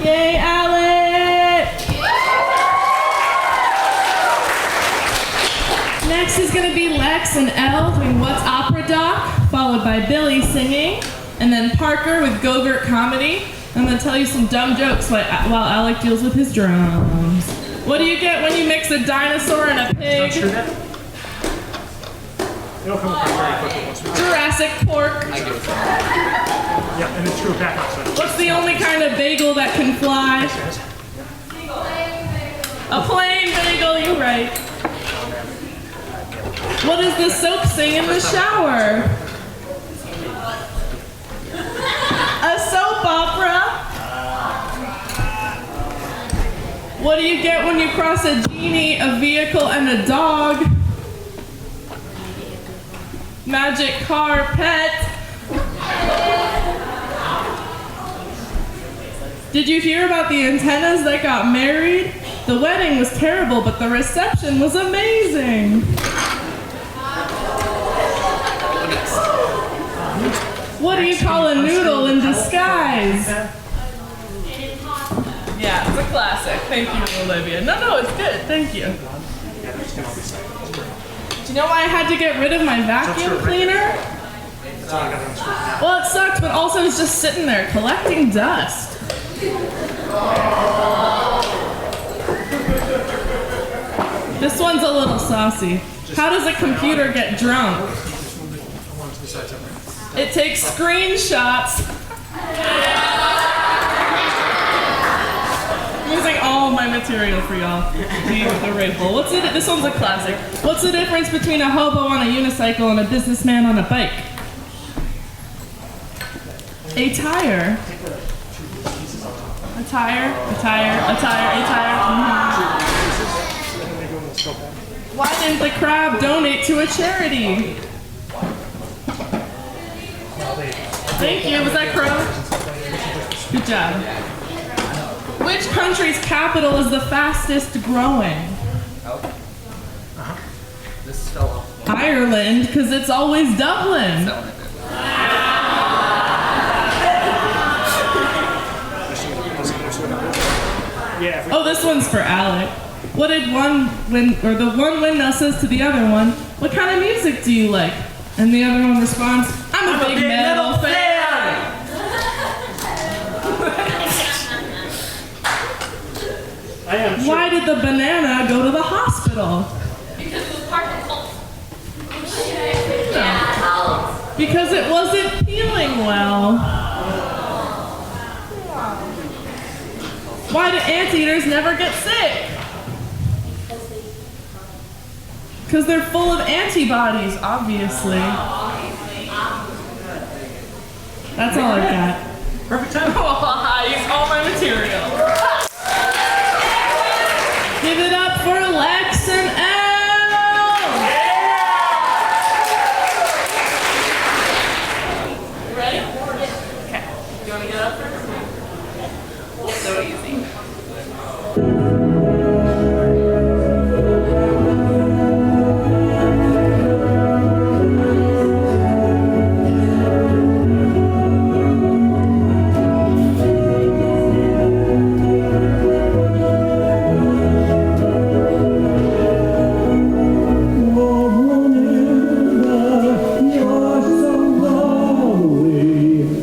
Yay, Alec! Next is going to be Lex and Elle doing What's Opera Doc, followed by Billy singing, and then Parker with Go-Gurt Comedy. I'm going to tell you some dumb jokes while Alec deals with his drums. What do you get when you mix a dinosaur and a pig? It'll come apart very quickly once we Jurassic pork. Yeah, and it's true back outside. What's the only kind of bagel that can fly? A plain bagel, you're right. What does the soap sing in the shower? A soap opera. What do you get when you cross a genie, a vehicle, and a dog? Magic car pet. Did you hear about the antennas that got married? The wedding was terrible, but the reception was amazing. What do you call a noodle in disguise? Yeah, it's a classic. Thank you, Olivia. No, it's good. Thank you. Do you know why I had to get rid of my vacuum cleaner? Well, it sucked, but also it's just sitting there collecting dust. This one's a little saucy. How does a computer get drunk? It takes screenshots. I'm using all my material for y'all. They're grateful. This one's a classic. What's the difference between a hobo on a unicycle and a businessman on a bike? A tire. A tire, a tire, a tire, a tire. Why didn't the crab donate to a charity? Thank you. Was that crow? Good job. Which country's capital is the fastest growing? Ireland, because it's always Dublin. Oh, this one's for Alec. What did the one windmill says to the other one, what kind of music do you like? And the other one responds, I'm a big metal fan! Why did the banana go to the hospital? Because it was part of the cult. No. Because it wasn't peeling well. Why do anteaters never get sick? Because they're full of antibodies, obviously. That's all I got. Perfect time. Oh, I use all my material. Give it up for Lex and Elle! You ready? Okay. You want to get up first? So easy.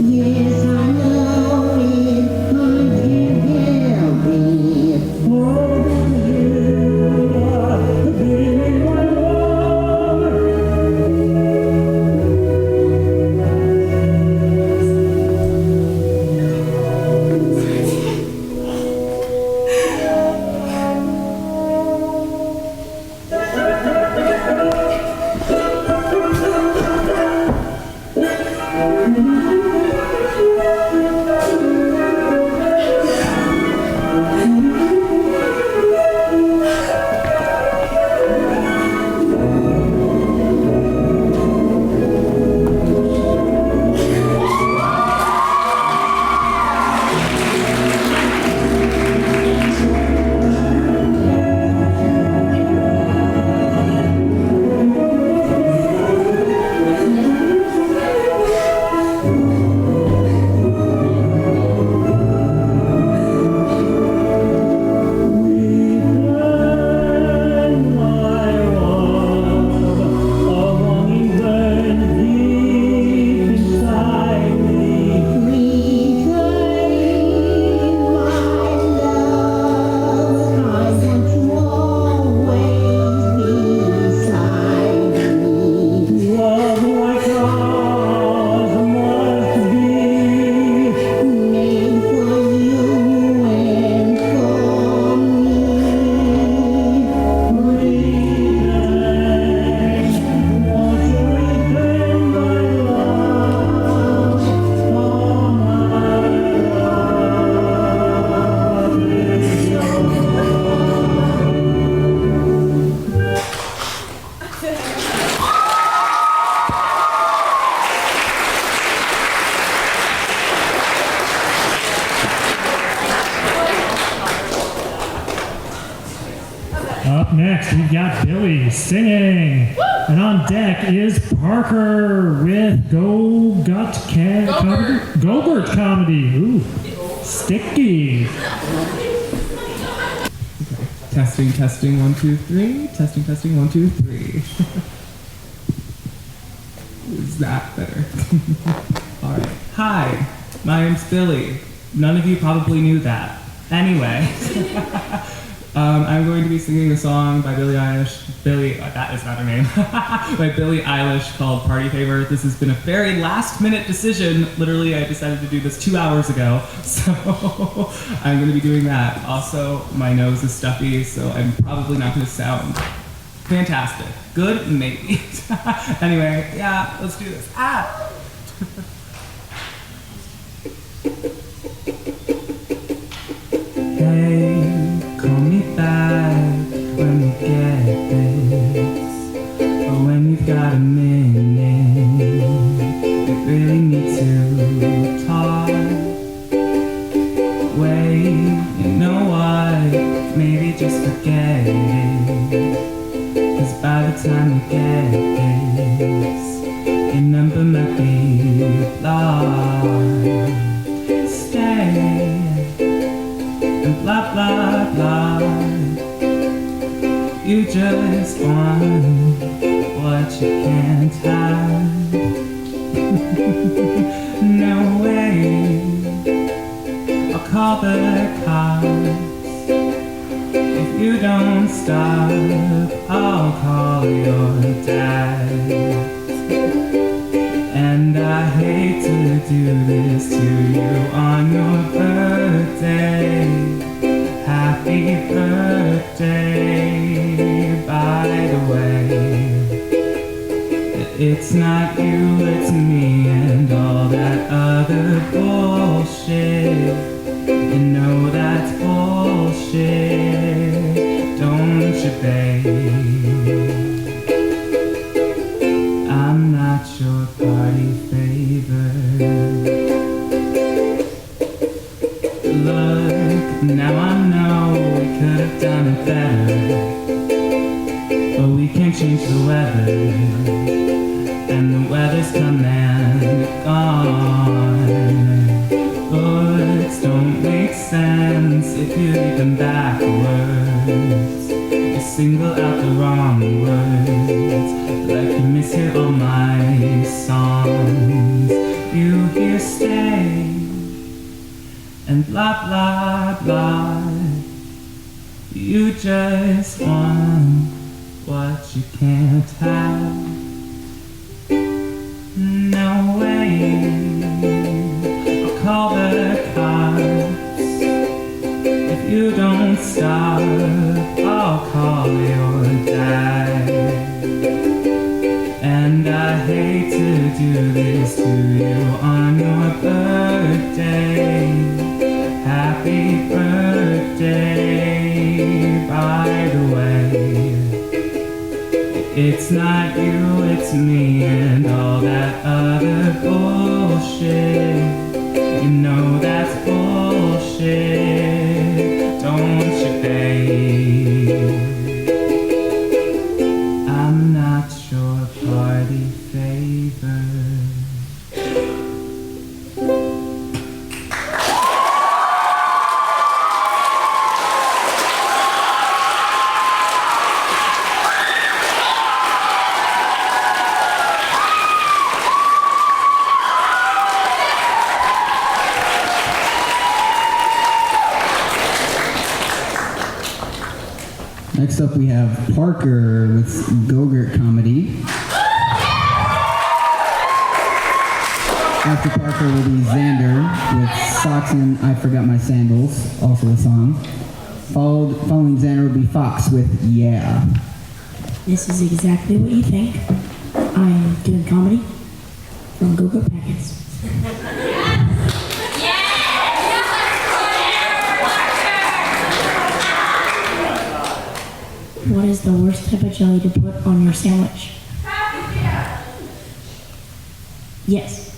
Yes, I know it, my dear Bill. Up next, we've got Billy singing. And on deck is Parker with Gogurt Comedy. Ooh, sticky. Testing, testing, 1, 2, 3. Testing, testing, 1, 2, 3. Is that better? All right. Hi, my name's Billy. None of you probably knew that. Anyway, I'm going to be singing a song by Billie Eilish. That is not her name. By Billie Eilish called Party Favor. This has been a very last-minute decision. Literally, I decided to do this 2 hours ago, so I'm going to be doing that. Also, my nose is stuffy, so I'm probably not going to sound fantastic. Good? Maybe. Anyway, yeah, let's do this. Hey, call me back when you get this, or when you've got a minute. We really need to talk. Wait, you know what? Maybe just forget it. 'Cause by the time you get this, your number might be blocked. Stay and blah blah blah. You just want what you can't have. No way, I'll call the cops. If you don't stop, I'll call your dad. hate to do this to you on your birthday. Happy birthday, by the way. It's not you, it's me and all that other bullshit. You know that's bullshit, don't you, babe? I'm not your party favor. Look, now I know we could have done it better, but we can't change the weather, and the weather's come and gone. Words don't make sense if you read them backwards. You single out the wrong words, like you mishear all my songs. You hear stay and blah blah blah. You just want what you can't have. No way, I'll call the cops. If you don't stop, I'll call your dad. And I hate to do this to you on your birthday. Happy birthday, by the way. It's not you, it's me and all that other bullshit. You know that's bullshit, don't you, babe? I'm not your party favor. Next up we have Parker with Go-Gurt Comedy. After Parker will be Xander with Socks and I Forgot My Sandals, also a song. Following Xander will be Fox with Yeah. This is exactly what you think. I'm doing comedy from Go-Go Packets. What is the worst type of jelly to put on your sandwich? Yes.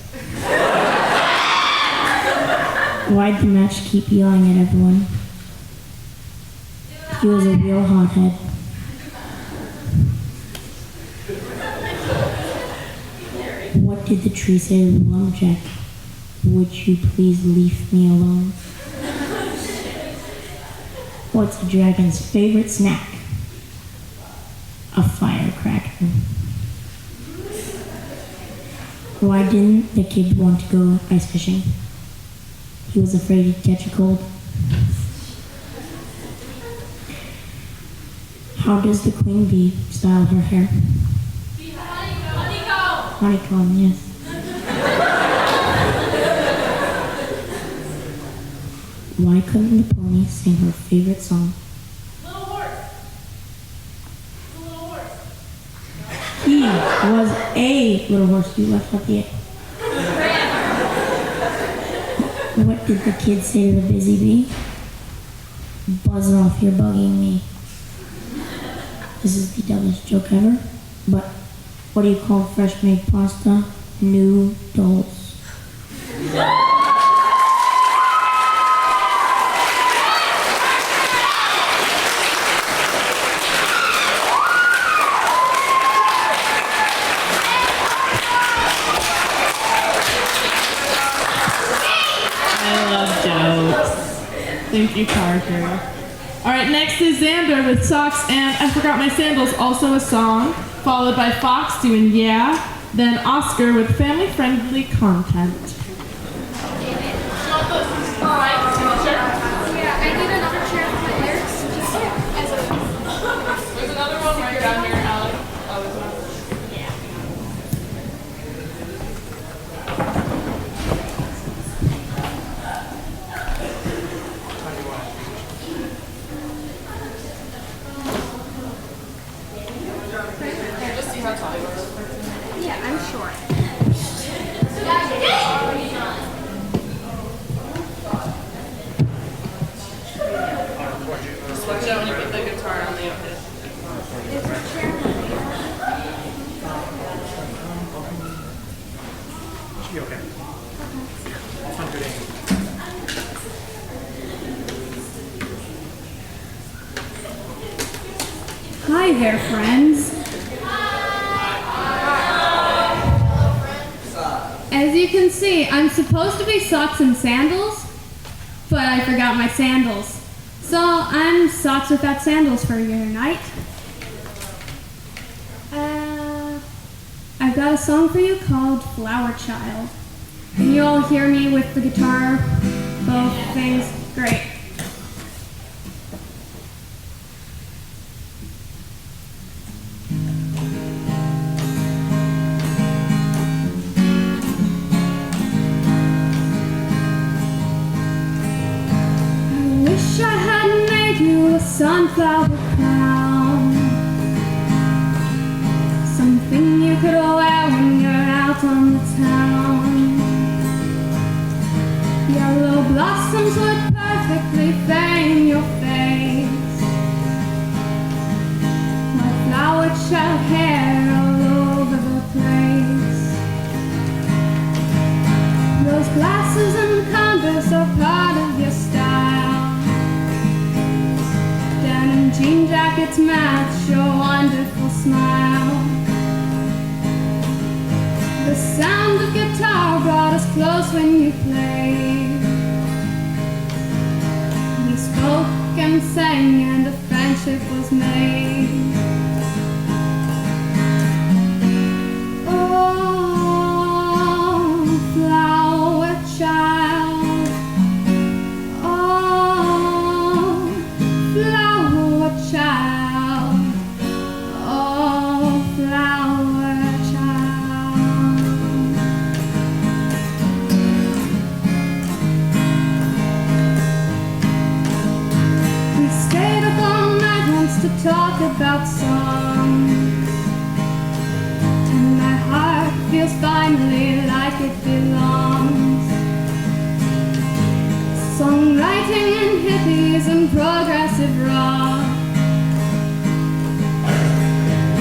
Why'd the match keep yelling at everyone? He was a real hothead. What did the tree say to the lumberjack? Would you please leave me alone? What's a dragon's favorite snack? A firecracker. Why didn't the kid want to go ice fishing? He was afraid he'd catch a cold. How does the queen bee style her hair? Honeycomb, yes. Why couldn't the pony sing her favorite song? He was a little horse. You left out the A. What did the kid say to the busy bee? Buzz off, you're bugging me. This is the dumbest joke ever, but what do you call fresh made pasta? Noodles. Thank you, Parker. All right, next is Xander with Socks and I Forgot My Sandals, also a song, followed by Fox doing Yeah, then Oscar with family-friendly content. Yeah, I need another chair for my lyrics. There's another one right down here, Alex. Oh, there's one. Yeah. I'm short. Just watch out when you put the guitar on the open. Is there a chair? Should be okay. Sounds good. Hi there, friends. As you can see, I'm supposed to be socks and sandals, but I forgot my sandals. So I'm socks without sandals for you tonight. I've got a song for you called Flower Child. Can you all hear me with the guitar, both things? Great. Wish I had made you a sunflower crown, something you could wear when you're out on the town. Yellow blossoms would perfectly frame your face, my flower child hair all over the place. Those glasses and Converse are part of your style. Denim jean jackets match your wonderful smile. The sound of guitar brought us close when you played. We spoke and sang and a friendship was made. Oh, flower child. Oh, flower child. Oh, flower child. We stayed up all night once to talk about songs, and my heart feels finally like it belongs. Songwriting and hippies and progressive rock.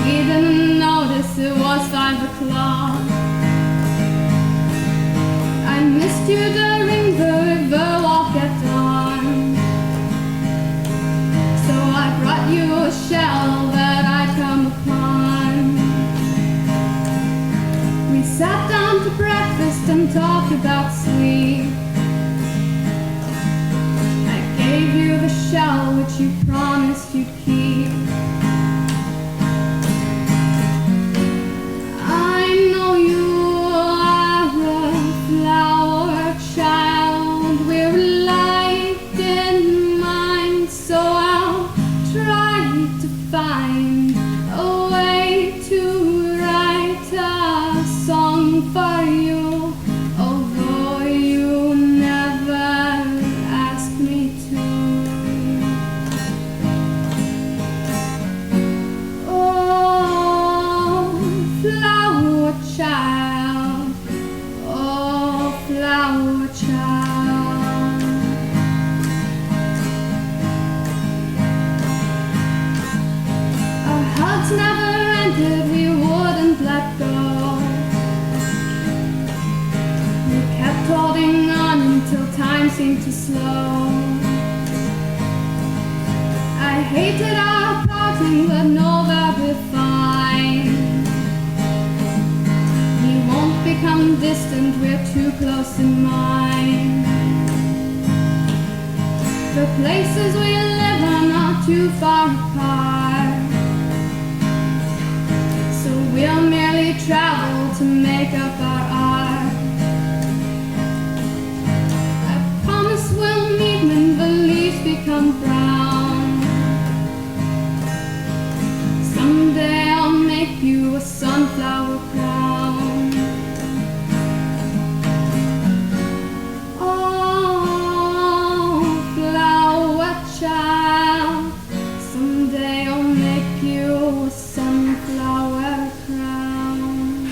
We didn't notice it was 5 o'clock. I missed you during the river walk at dawn, so I brought you a shell that I'd come upon. We sat down to breakfast and talked about sleep. I gave you the shell which you promised you'd keep. I know you are a flower child. We're alike in mind, so I'll try to find a way to write a song for you, although you never asked me to. Oh, flower child. Oh, flower child. Our hugs never ended, we wouldn't let go. We kept holding on until time seemed to slow. I hated our parting, but know that we're fine. We won't become distant, we're too close in mind. The places we live are not too far apart, so we'll merely travel to make up our art. I promise we'll meet when the leaves become brown. Someday I'll make you a sunflower crown. Oh, flower child. Someday I'll make you a sunflower crown.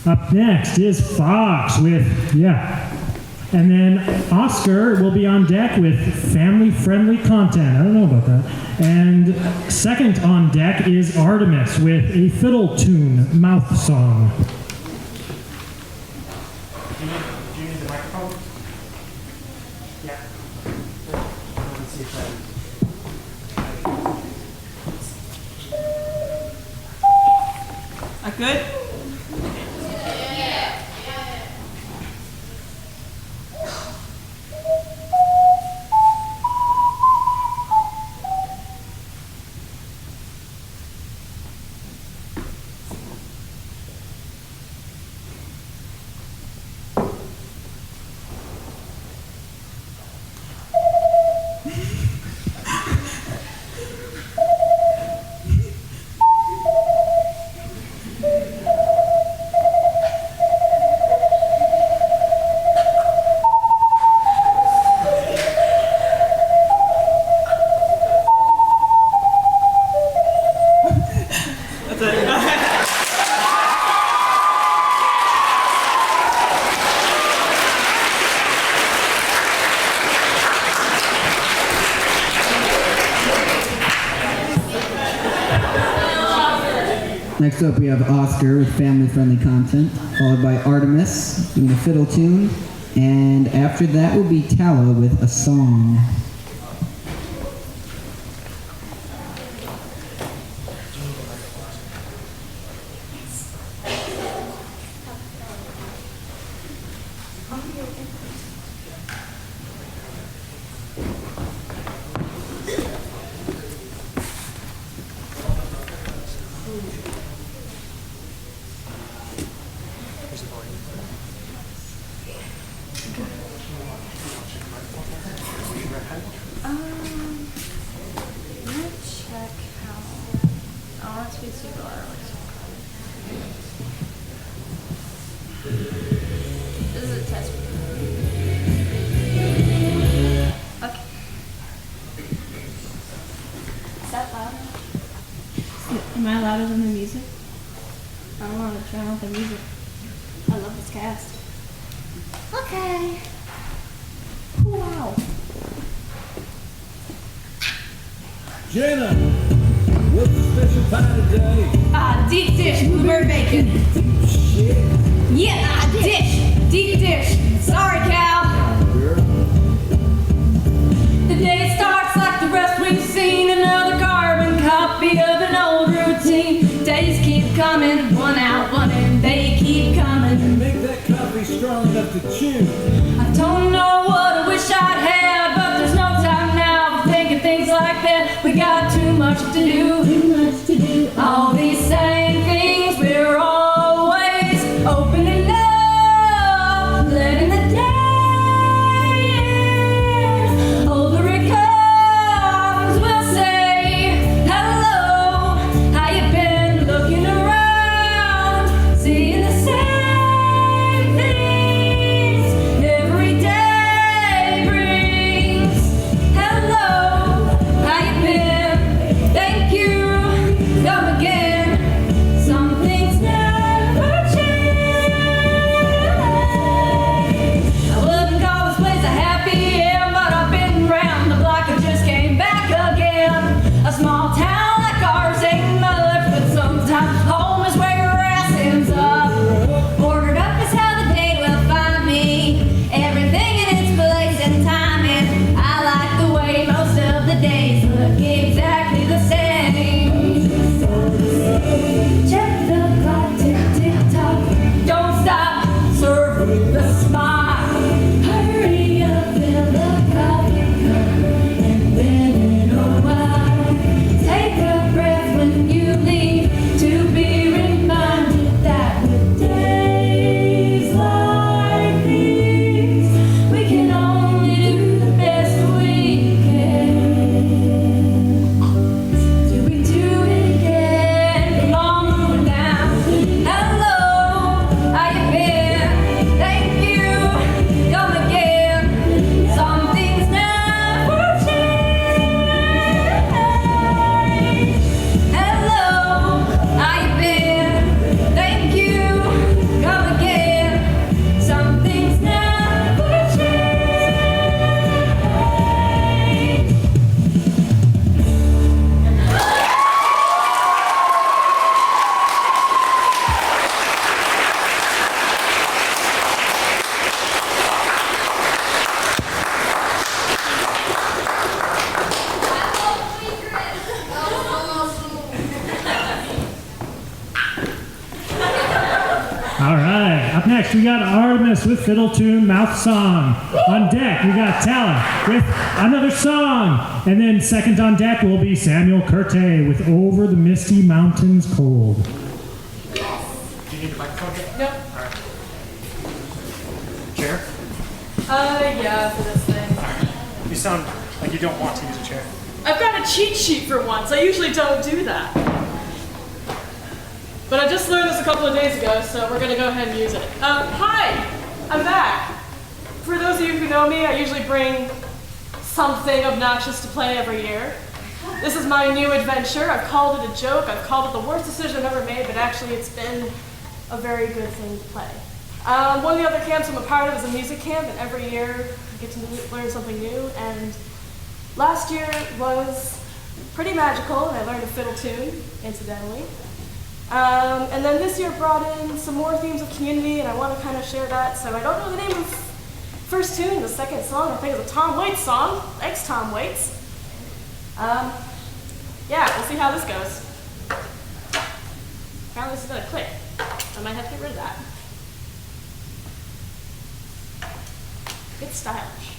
Up next is Fox with, And then Oscar will be on deck with family-friendly content. I don't know about that. And second on deck is Artemis with a fiddle tune mouth song. Do you need the microphone? Yeah. Let's see if that. Good? Next up, we have Oscar with family-friendly content, followed by Artemis doing a fiddle tune, and after that will be Tala with a song. Am I louder than the music? I don't want to turn off the music. I love this cast. Okay. Wow. Jenna, what's the special pie today? Deep dish blueberry bacon. Shit. Yeah, dish. Deep dish. Sorry, Cal. Girl. The day starts like the rest we've seen. Another carbon copy of an old routine. Days keep coming, one out, one in. They keep coming. Make that coffee strong enough to chew. I don't know what I wish I'd had, but there's no time now for thinking things like that. We got too much to do. Too much to do. All these same things, we're always opening up, letting the day in. Older it comes, we'll say hello. How you been? Looking around, seeing the same things every day brings. Hello, how you been? Thank you. Come again. Some things never change. I wouldn't call this place a happy end, but I've been round the block and just came back again. A small town like ours ain't much, but sometimes home is where your ass ends up. Ordered up is how the day will find me. Everything in its place and timing. I like the way most of the days look exactly the same. Check the clock, tick, tick, tock. Don't stop, serve with a smile. Hurry up, fill the coffee cup, and then in a while, take a breath when you leave to be reminded that with days like these, we can only do the best we can. Do we do it again? Come on, moving down. Hello, how you been? Thank you. Next, we got Artemis with fiddle tune, mouth song. On deck, we got Tala with another song. And then second on deck will be Samuel Curte with Over the Misty Mountains Cold. Do you need the microphone? Nope. All right. Chair? Yeah, for this thing. You sound like you don't want to use a chair. I've got a cheat sheet for once. I usually don't do that. But I just learned this a couple of days ago, so we're gonna go ahead and use it. Hi! I'm back. For those of you who know me, I usually bring something obnoxious to play every year. This is my new adventure. I've called it a joke. I've called it the worst decision I've ever made, but actually it's been a very good thing to play. One of the other camps I'm a part of is a music camp, and every year I get to learn something new. And last year was pretty magical, and I learned a fiddle tune, incidentally. And then this year brought in some more themes of community, and I want to kind of share that. So I don't know the name of first tune. The second song, I think, is a Tom Waits song. Thanks, Tom Waits. Yeah, we'll see how this goes. Apparently this is gonna click. I might have to get rid of that. It's stylish.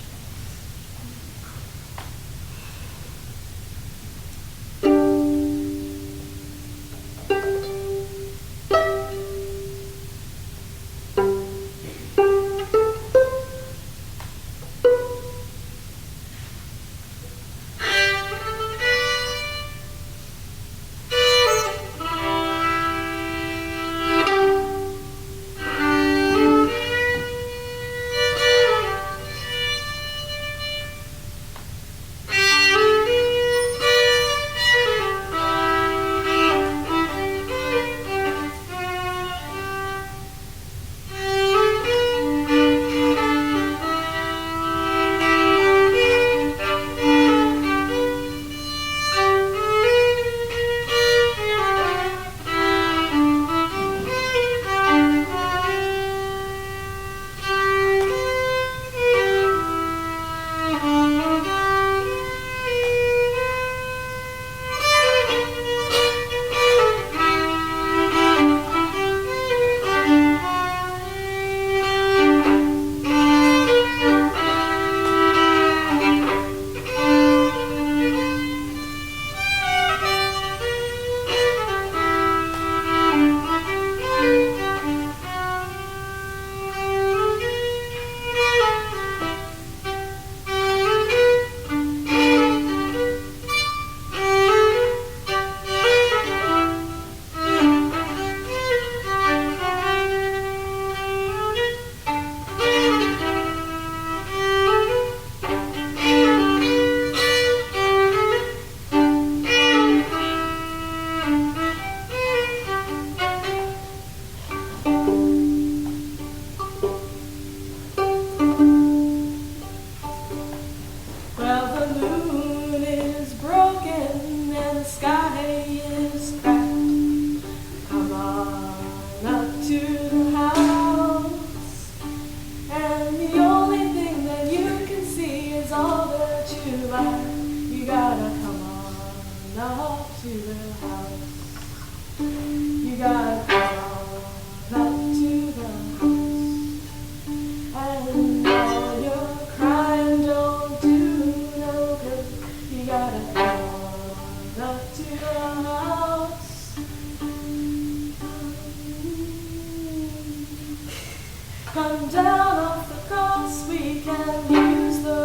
Come down off the cross, we can use the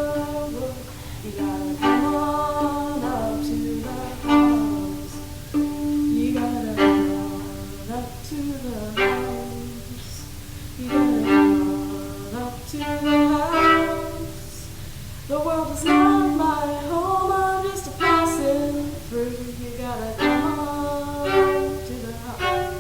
wood. You gotta come on up to the house. You gotta come on up to the house. You gotta come on up to the house. The world is not my home, I'm just a passing through. You gotta come on up to the house.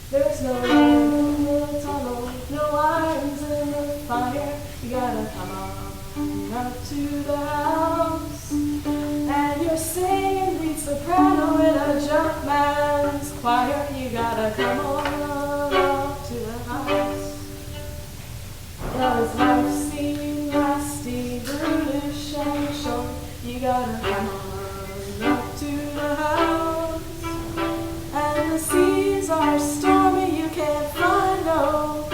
There's no light in the tunnel, no irons in the fire. You gotta come on up to the house. And you're singing lead soprano in a junk man's choir. You gotta come on up to the house. Does life seem nasty, brutish and short? You gotta come on up to the house. And the seas are stormy, you can't find no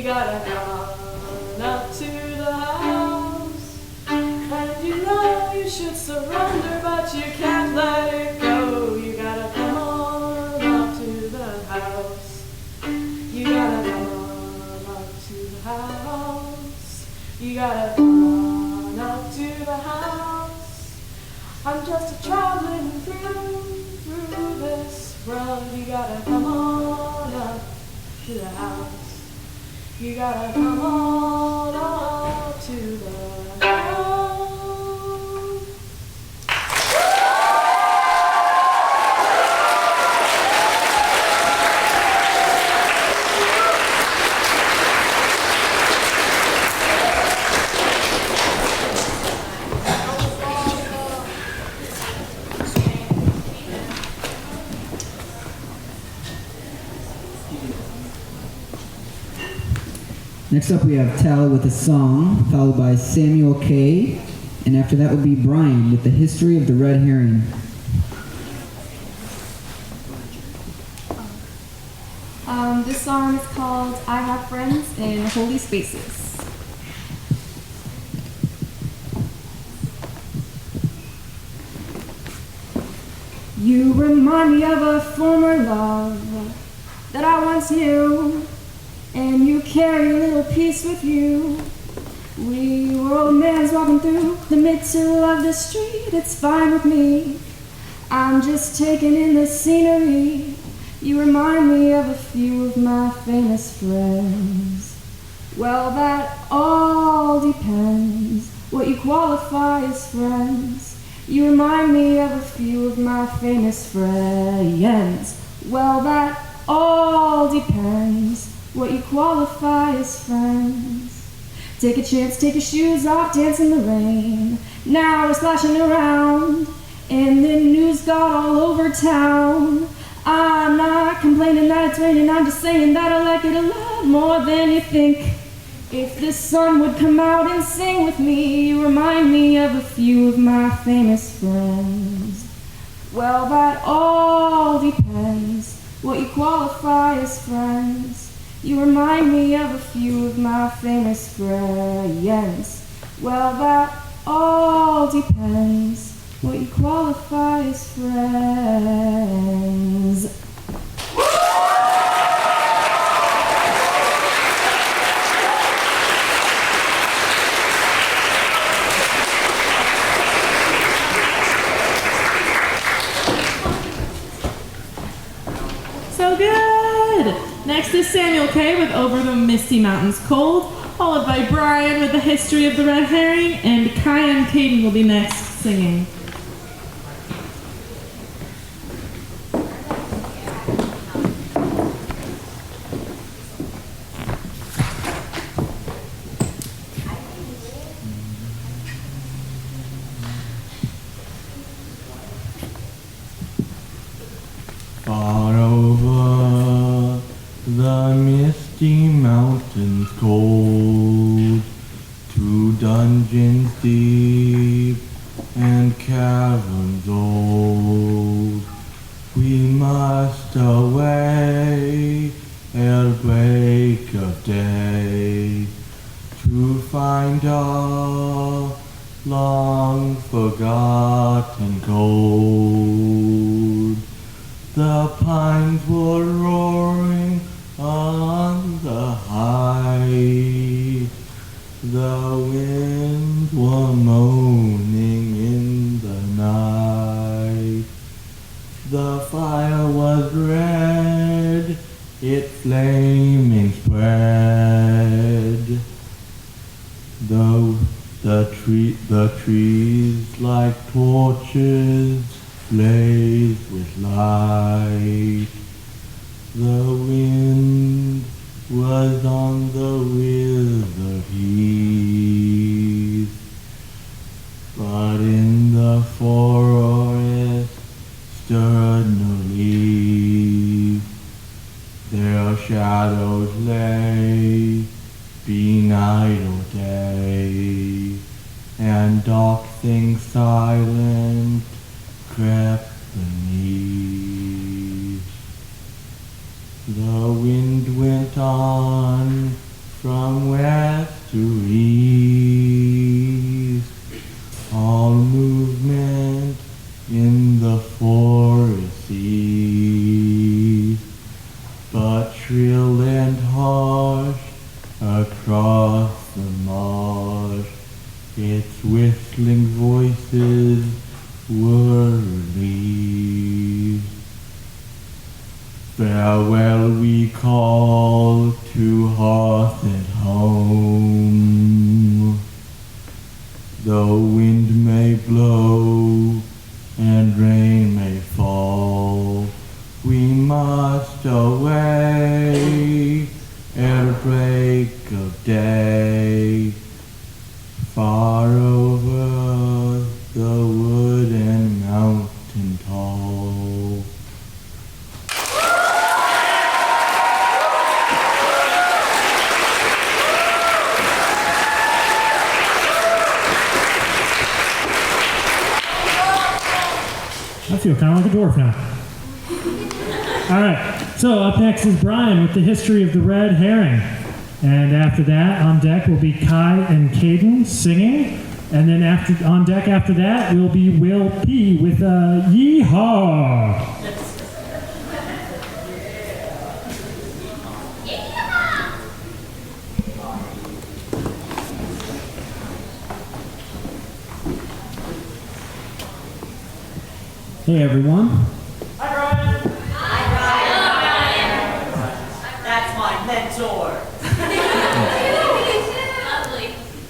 You gotta run up to the house. And you know you should surrender, but you can't let it go. You gotta come on up to the house. You gotta come on up to the house. You gotta come on up to the house. I'm just a traveling through this world. You gotta come on up to the house. You gotta come on up to the house. Next up, we have Tala with a song, followed by Samuel K. And after that will be Brian with the history of the red herring. This song is called I Have Friends in Holy Spaces. You remind me of a former love that I once knew, and you carry a little piece with you. We were old men walking through the middle of the street. It's fine with me, I'm just taking in the scenery. You remind me of a few of my famous friends. Well, that all depends what you qualify as friends. You remind me of a few of my famous friends. Well, that all depends what you qualify as friends. Take a chance, take your shoes off, dance in the rain. Now we're splashing around, and the news got all over town. I'm not complaining that it's raining, I'm just saying that I like it a lot more than you think. If the sun would come out and sing with me, you remind me of a few of my famous friends. Well, that all depends what you qualify as friends. You remind me of a few of my famous friends. Well, that all depends what you qualify as friends. So good! Next is Samuel K. with Over the Misty Mountains Cold, followed by Brian with the history of the red herring, and Kyan Caden will be next singing. Far over the misty mountains cold, to dungeons deep and caverns old, we must away ere break of day, to find our long forgotten gold. The pines were roaring on the height, the winds were moaning in the night. The fire was red, it flaming spread. The trees like torches blazed with light. The wind was on the withered heath, but in the forest stirred no leaf. Their shadows lay benight day, and dark things silent crept beneath. The wind went on across the marsh, its whistling voices were relieved. Farewell we call to hearth at home. The wind may blow and rain may fall, we must away ere break of day, far over the wood and mountain tall. I feel kind of like a dwarf now. All right, so up next is Brian with the history of the red herring. And after that, on deck will be Kai and Caden singing. And then on deck after that will be Will P with Yeehaw. Hey everyone. Hi, Brian. That's my mentor.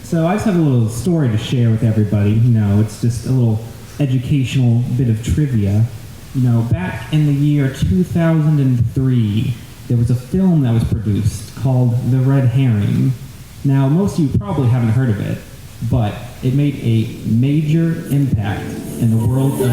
So I just have a little story to share with everybody. You know, it's just a little educational bit of trivia. You know, back in the year 2003, there was a film that was produced called The Red Herring. Now, most of you probably haven't heard of it, but it made a major impact in the world of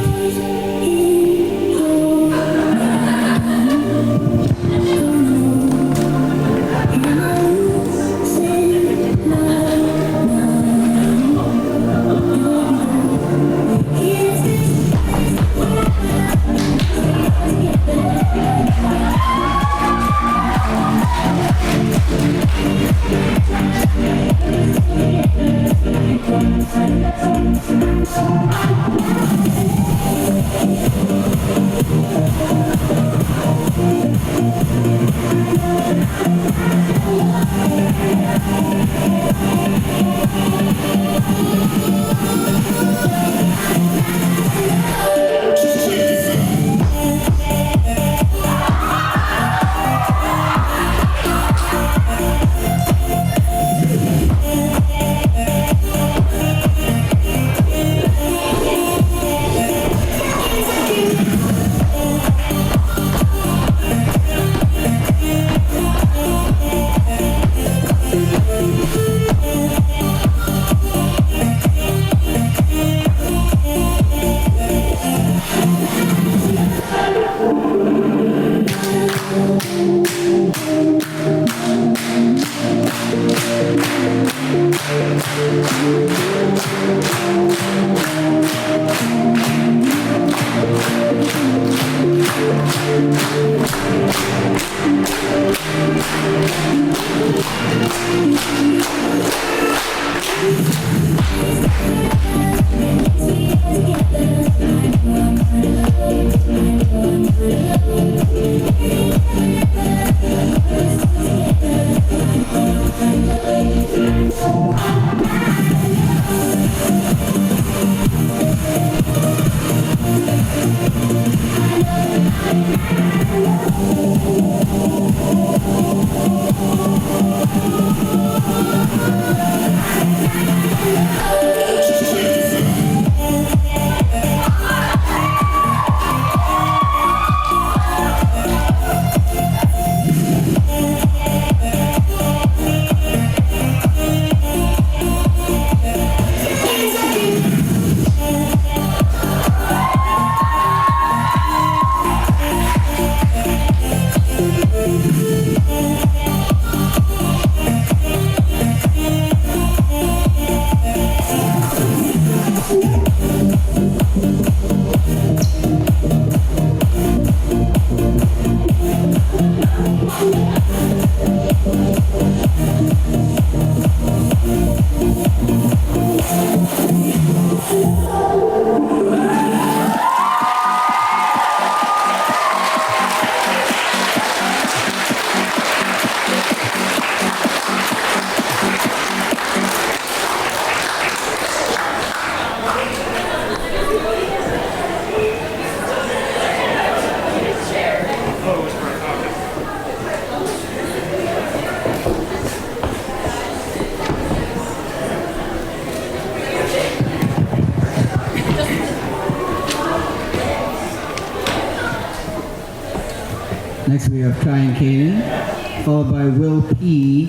Next we have Kai and Kaden, followed by Will P,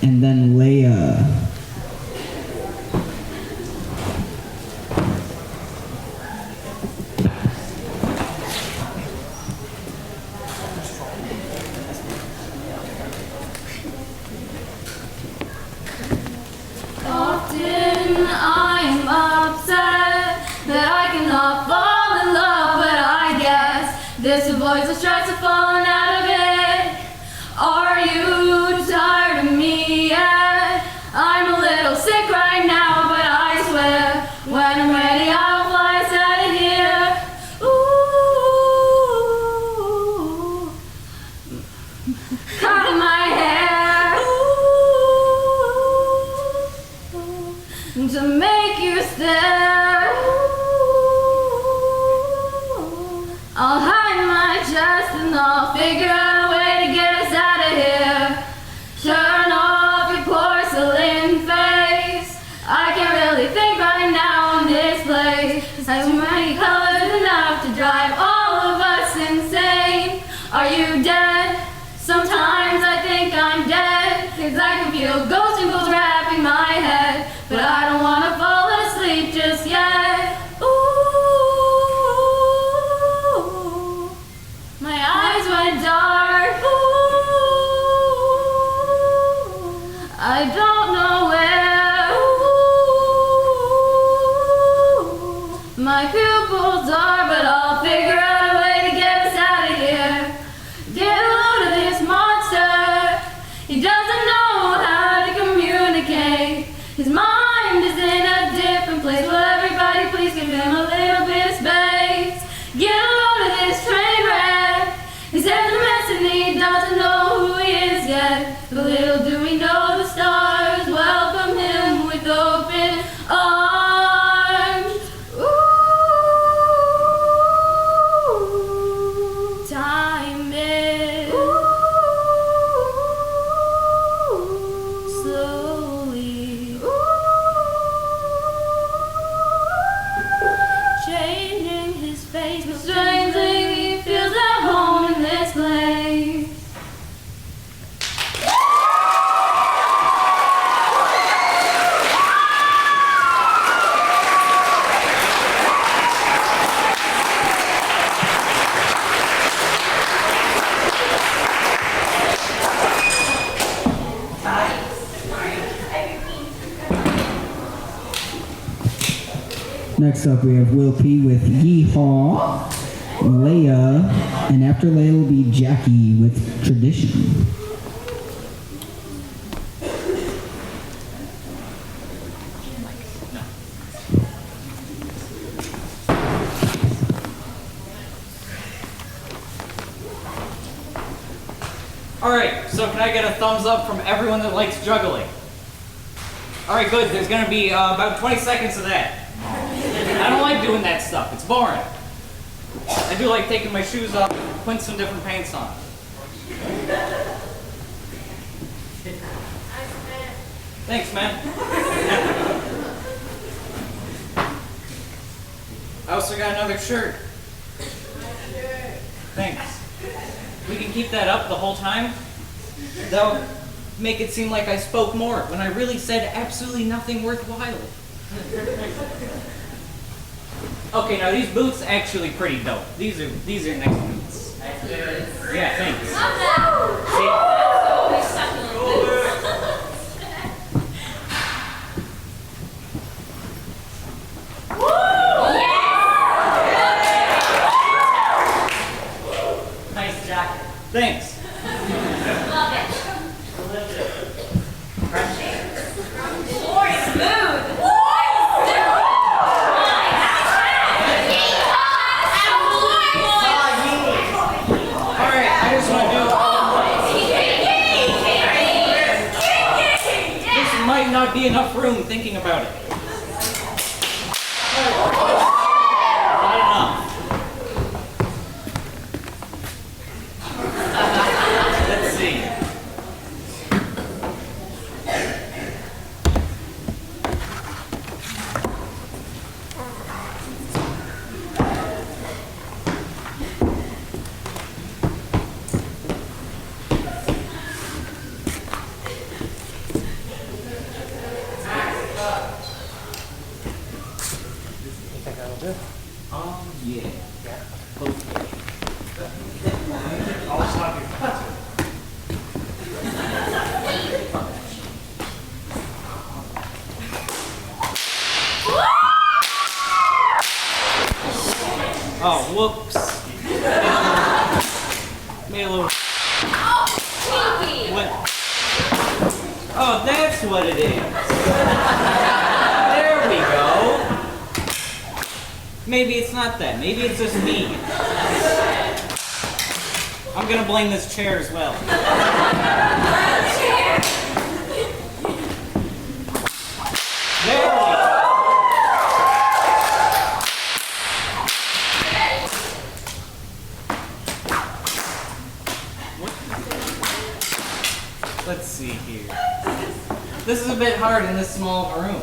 and then Leia. Often I'm upset that I cannot fall in love, but I guess this avoids the stress of falling out of it. Are you tired of me yet? I'm a little sick right now, but I swear when I'm ready I'll fly us out of here. Ooh, cut my hair. Ooh, to make you stare. I'll hide my chest and I'll figure out a way to get us out of here. Turn off your porcelain face. I can't really think right now in this place. Has too many colors enough to drive all of us insane. Are you dead? Sometimes I think I'm dead, 'cause I can feel ghost symbols wrapping my head. But I don't wanna fall asleep just yet. Ooh, my eyes went dark. Ooh, I don't know where. Ooh, my pupils are, but I'll figure out a way to get us out of here. Get a load of this monster. He doesn't know how to communicate. His mind is in a different place. Will everybody please give him a little bit of space? Get a load of this train wreck. His head's a mess and he doesn't know who he is yet. But little do we know the stars welcome him with open arms. Ooh, time is slowly changing his face, but strangely he feels at home in this place. Next up, we have Will P with Yeehaw, Leia, and after Leia will be Jackie with Tradition. Alright, so can I get a thumbs up from everyone that likes juggling? Alright, good. There's gonna be about 20 seconds of that. I don't like doing that stuff. It's boring. I do like taking my shoes off and putting some different paints on. Thanks, man. I also got another shirt. Thanks. We can keep that up the whole time. That'll make it seem like I spoke more when I really said absolutely nothing worthwhile. Okay, now these boots actually pretty dope. These are nice boots. Yeah, thanks. Nice jacket. Thanks. Love it. More smooth. Might not be enough room thinking about it. Not enough. Let's see. Oh, that's what it is. There we go. Maybe it's not that. Maybe it's just me. I'm gonna blame this chair as well. There we go. Let's see here. This is a bit hard in this small of a room.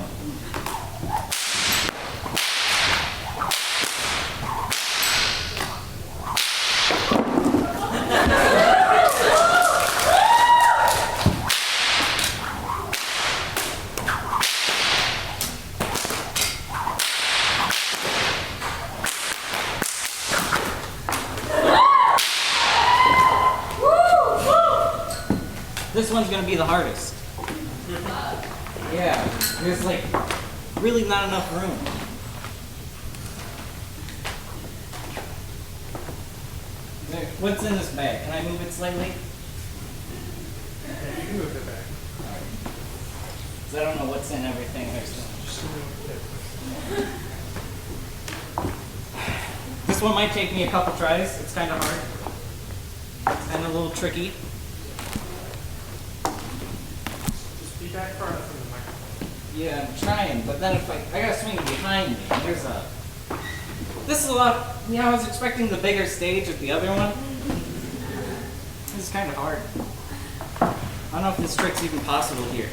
This one's gonna be the hardest. Yeah, there's like really not enough room. What's in this bag? Can I move it slightly? Yeah, you can move it back. 'Cause I don't know what's in everything. This one might take me a couple tries. It's kind of hard. It's kind of a little tricky. Just be back far enough from the microphone. Yeah, I'm trying, but then if I gotta swing it behind me. There's a. This is a lot. You know, I was expecting the bigger stage with the other one. This is kind of hard. I don't know if this trick's even possible here.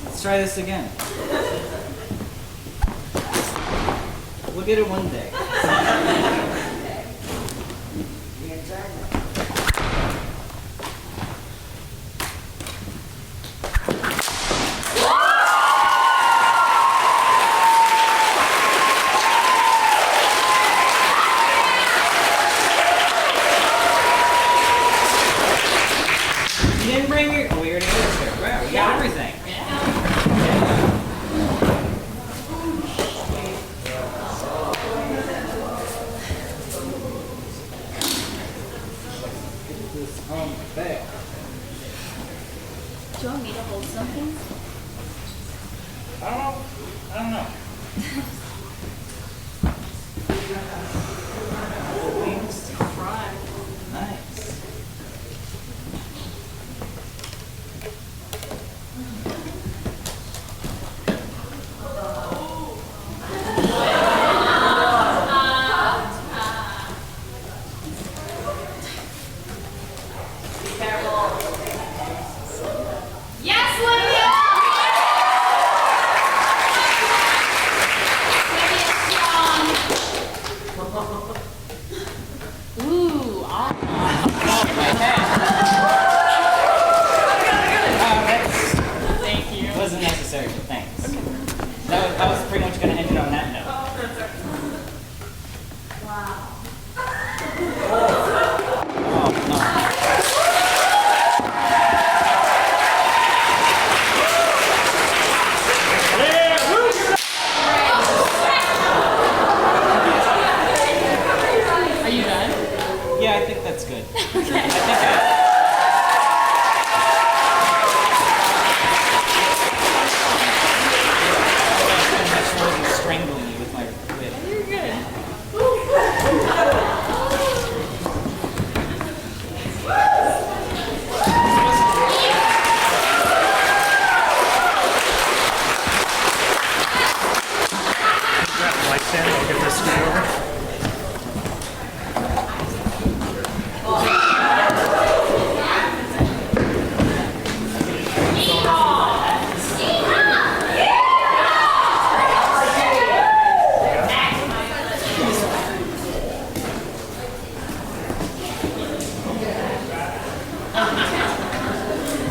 Let's try this again. We'll get it one day. You didn't bring your. Oh, we already got there. Wow, we got everything. Back. Do you want me to hold something? I don't know. Wings to fry. Nice. Yes, Lydia! Ooh, Thank you. It wasn't necessary, but thanks. That was pretty much going to end it on that note. wow. Are you done? Yeah, I think that's good. Okay. I'm strangling you with my whip. You're good. Grab the light stand, I'll get this screwed over.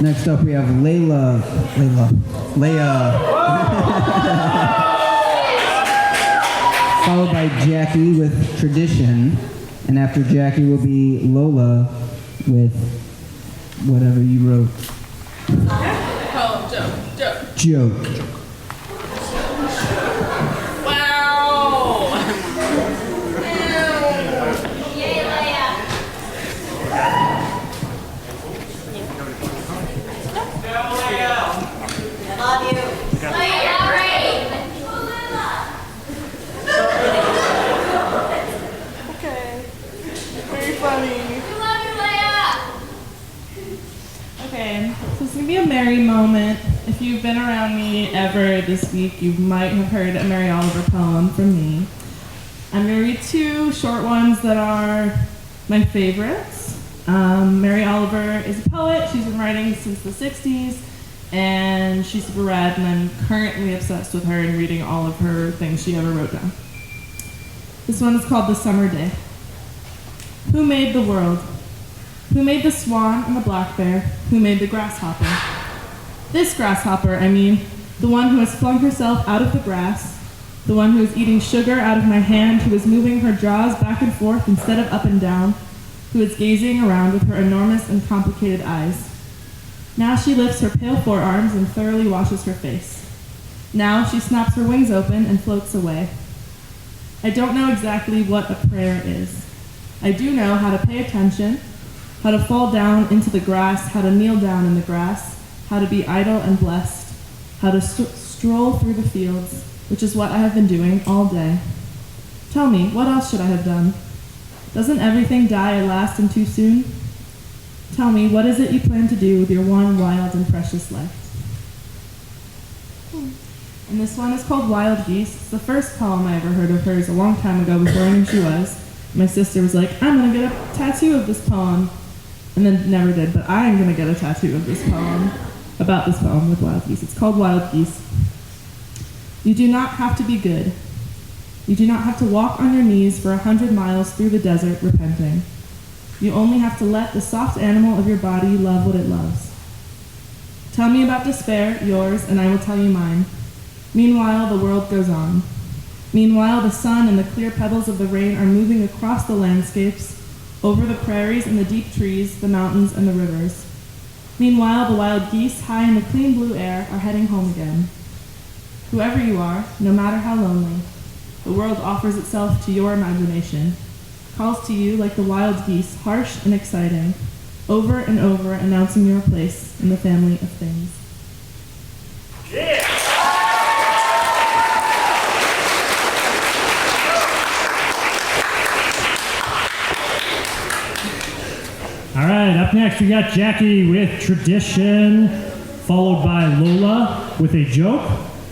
Next up, we have Leia. Followed by Jackie with Tradition. And after Jackie will be Lola with whatever you wrote. Oh, joke. Joke. Wow. Yay, Leia. Okay, so it's gonna be a merry moment. If you've been around me ever this week, you might have heard a Mary Oliver poem from me. I'm gonna read two short ones that are my favorites. Mary Oliver is a poet. She's been writing since the 60s, and she's super rad, and I'm currently obsessed with her and reading all of her things she ever wrote down. This one is called The Summer Day. Who made the world? Who made the swan and the black bear? Who made the grasshopper? This grasshopper, I mean, the one who has flung herself out of the grass, the one who is eating sugar out of my hand, who is moving her jaws back and forth instead of up and down, who is gazing around with her enormous and complicated eyes. Now she lifts her pale forearms and thoroughly washes her face. Now she snaps her wings open and floats away. I don't know exactly what a prayer is. I do know how to pay attention, how to fall down into the grass, how to kneel down in the grass, how to be idle and blessed, how to stroll through the fields, which is what I have been doing all day. Tell me, what else should I have done? Doesn't everything die at last and too soon? Tell me, what is it you plan to do with your one wild and precious life? And this one is called Wild Geese. It's the first poem I ever heard of hers a long time ago before I knew who she was. My sister was like, I'm gonna get a tattoo of this poem. And then never did, but I'm gonna get a tattoo of this poem, about this poem with wild geese. It's called Wild Geese. You do not have to be good. You do not have to walk on your knees for 100 miles through the desert repenting. You only have to let the soft animal of your body love what it loves. Tell me about despair, yours, and I will tell you mine. Meanwhile, the world goes on. Meanwhile, the sun and the clear petals of the rain are moving across the landscapes, over the prairies and the deep trees, the mountains and the rivers. Meanwhile, the wild geese, high in the clean blue air, are heading home again. Whoever you are, no matter how lonely, the world offers itself to your imagination, calls to you like the wild geese, harsh and exciting, over and over announcing your place in the family of things. Yeah! All right, up next we got Jackie with Tradition, followed by Lola with a joke,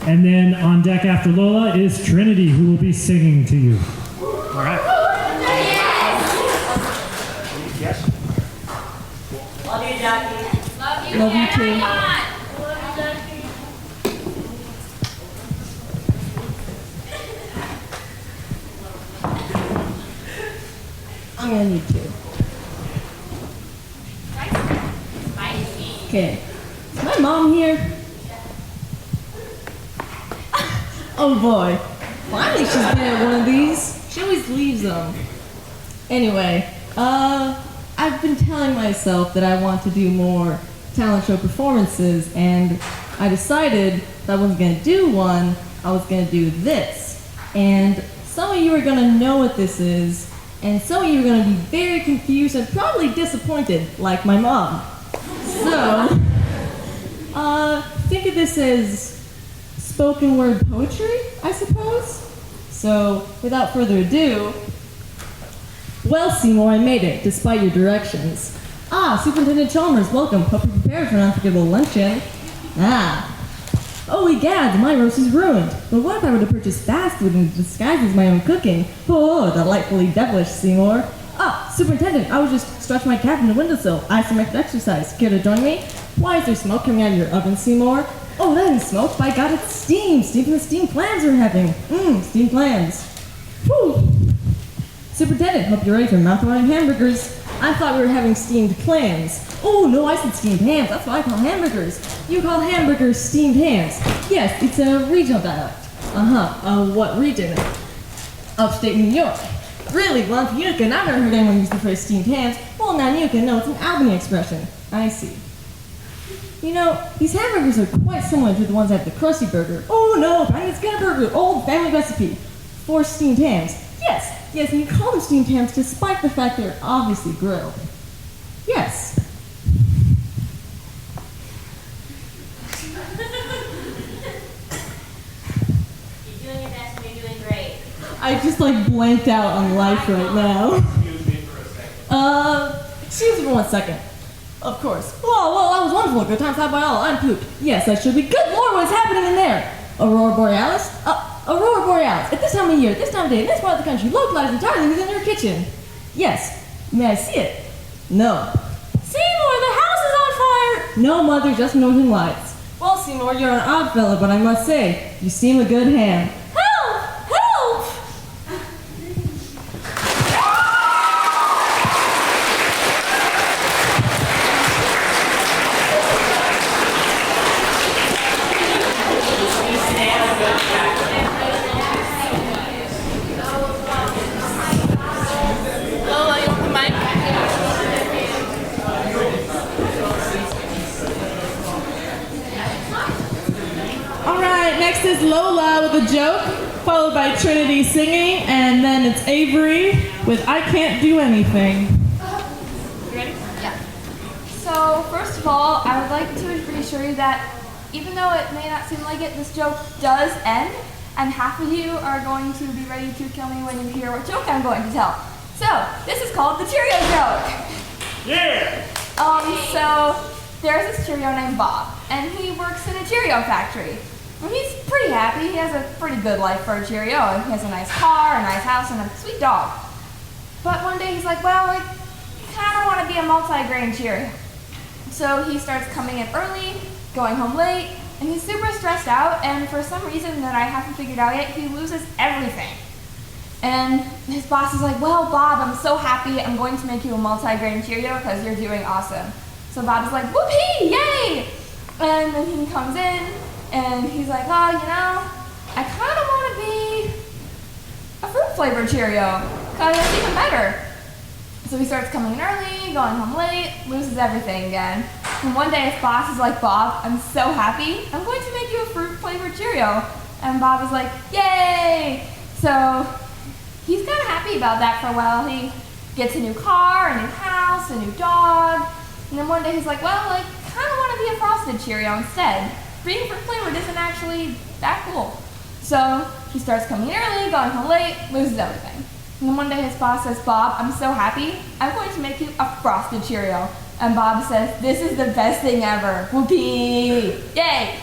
and then on deck after Lola is Trinity, who will be singing to you. All right. Yes. Love you, Jackie. Love you. Love you too. Everyone. I'm gonna need two. Okay. Is my mom here? Oh boy. Finally she's been at one of these. She always leaves them. Anyway, I've been telling myself that I want to do more talent show performances, and I decided if I wasn't gonna do one, I was gonna do this. And some of you are gonna know what this is, and some of you are gonna be very confused and probably disappointed, like my mom. So, think of this as spoken word poetry, I suppose. So, without further ado, well, Seymour, I made it, despite your directions. Ah, Superintendent Chalmers, welcome. Hope you're prepared for an unforgettable luncheon. Ah. Oh, egad, my roast is ruined. But what if I were to purchase fast food and disguise as my own cooking? Oh, delightfully devilish, Seymour. Ah, Superintendent, I was just stretching my cap in the windowsill. I have some extra exercise. Care to join me? Why is there smoke coming out of your oven, Seymour? Oh, that isn't smoke. By God, it's steam. Steam from the steamed clams we're having. Steamed clams. Whew. Superintendent, hope you're ready for mouth-watering hamburgers. I thought we were having steamed clams. Oh, no, I said steamed hams. That's what I call hamburgers. You call hamburgers steamed hams. Yes, it's a regional dialect. What region? Upstate New York. Really? Well, I'm from Utica, and I've never heard anyone use the phrase steamed hams. Well, now Utica, no, it's an Albany expression. I see. You know, these hamburgers are quite similar to the ones at the Krusty Burger. Oh, no, Bangin' Skinner Burger, old family recipe. 4 steamed hams. Yes, and you call them steamed hams despite the fact they're obviously grilled. Yes. You're doing your best and you're doing great. I just blanked out on life right now. Excuse me for a second. Excuse me for 1 second. Of course. Well, that was wonderful. Good times had by all. I'm pooped. Yes, I should be. Good Lord, what is happening in there? Aurora Borealis? Aurora Borealis. At this time of year, this time of day, in this part of the country, localized entirely within your kitchen. Yes. May I see it? No. Seymour, the house is on fire! No, Mother, just northern lights. Well, Seymour, you're an odd fella, but I must say, you seem a good hand. Help! Help! Lola, you want the mic? All right, next is Lola with a joke, followed by Trinity singing, and then it's Avery with I Can't Do Anything. You ready? Yeah. So, first of all, I would like to reassure you that even though it may not seem like it, this joke does end, and half of you are going to be ready to kill me when you hear what joke I'm going to tell. So, this is called the Cheerio joke. Yeah! So, there's this Cheerio named Bob, and he works in a Cheerio factory. And he's pretty happy. He has a pretty good life for a Cheerio. He has a nice car, a nice house, and a sweet dog. But one day he's like, well, I kind of want to be a multi-grain Cheerio. So he starts coming in early, going home late, and he's super stressed out, and for some reason that I haven't figured out yet, he loses everything. And his boss is like, well, Bob, I'm so happy. I'm going to make you a multi-grain Cheerio because you're doing awesome. So Bob is like, whoopee, yay! And then he comes in, and he's like, oh, you know, I kind of want to be a fruit-flavored Cheerio because it's even better. So he starts coming in early, going home late, loses everything again. And one day his boss is like, Bob, I'm so happy. I'm going to make you a fruit-flavored Cheerio. And Bob is like, yay! So he's kind of happy about that for a while. He gets a new car, a new house, a new dog. And then one day he's like, well, I kind of want to be a frosted Cheerio instead. Being fruit-flavored isn't actually that cool. So he starts coming in early, going home late, loses everything. And then one day his boss says, Bob, I'm so happy. I'm going to make you a frosted Cheerio. And Bob says, this is the best thing ever. Whoopee! Yay!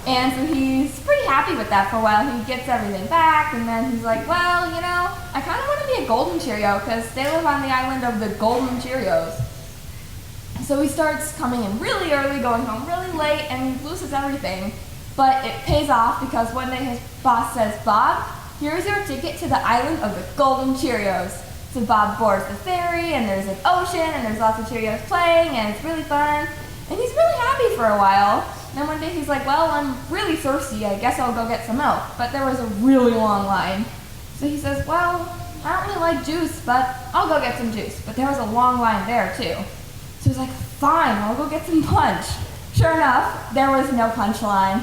And so he's pretty happy with that for a while. He gets everything back, and then he's like, well, you know, I kind of want to be a golden Cheerio because they live on the island of the Golden Cheerios. So he starts coming in really early, going home really late, and he loses everything. But it pays off because one day his boss says, Bob, here's your ticket to the island of the Golden Cheerios. So Bob boards the ferry, and there's an ocean, and there's lots of Cheerios playing, and it's really fun. And he's really happy for a while. And then one day he's like, well, I'm really thirsty. I guess I'll go get some milk. But there was a really long line. So he says, well, I don't really like juice, but I'll go get some juice. But there was a long line there, too. So he's like, fine, I'll go get some punch. Sure enough, there was no punch line.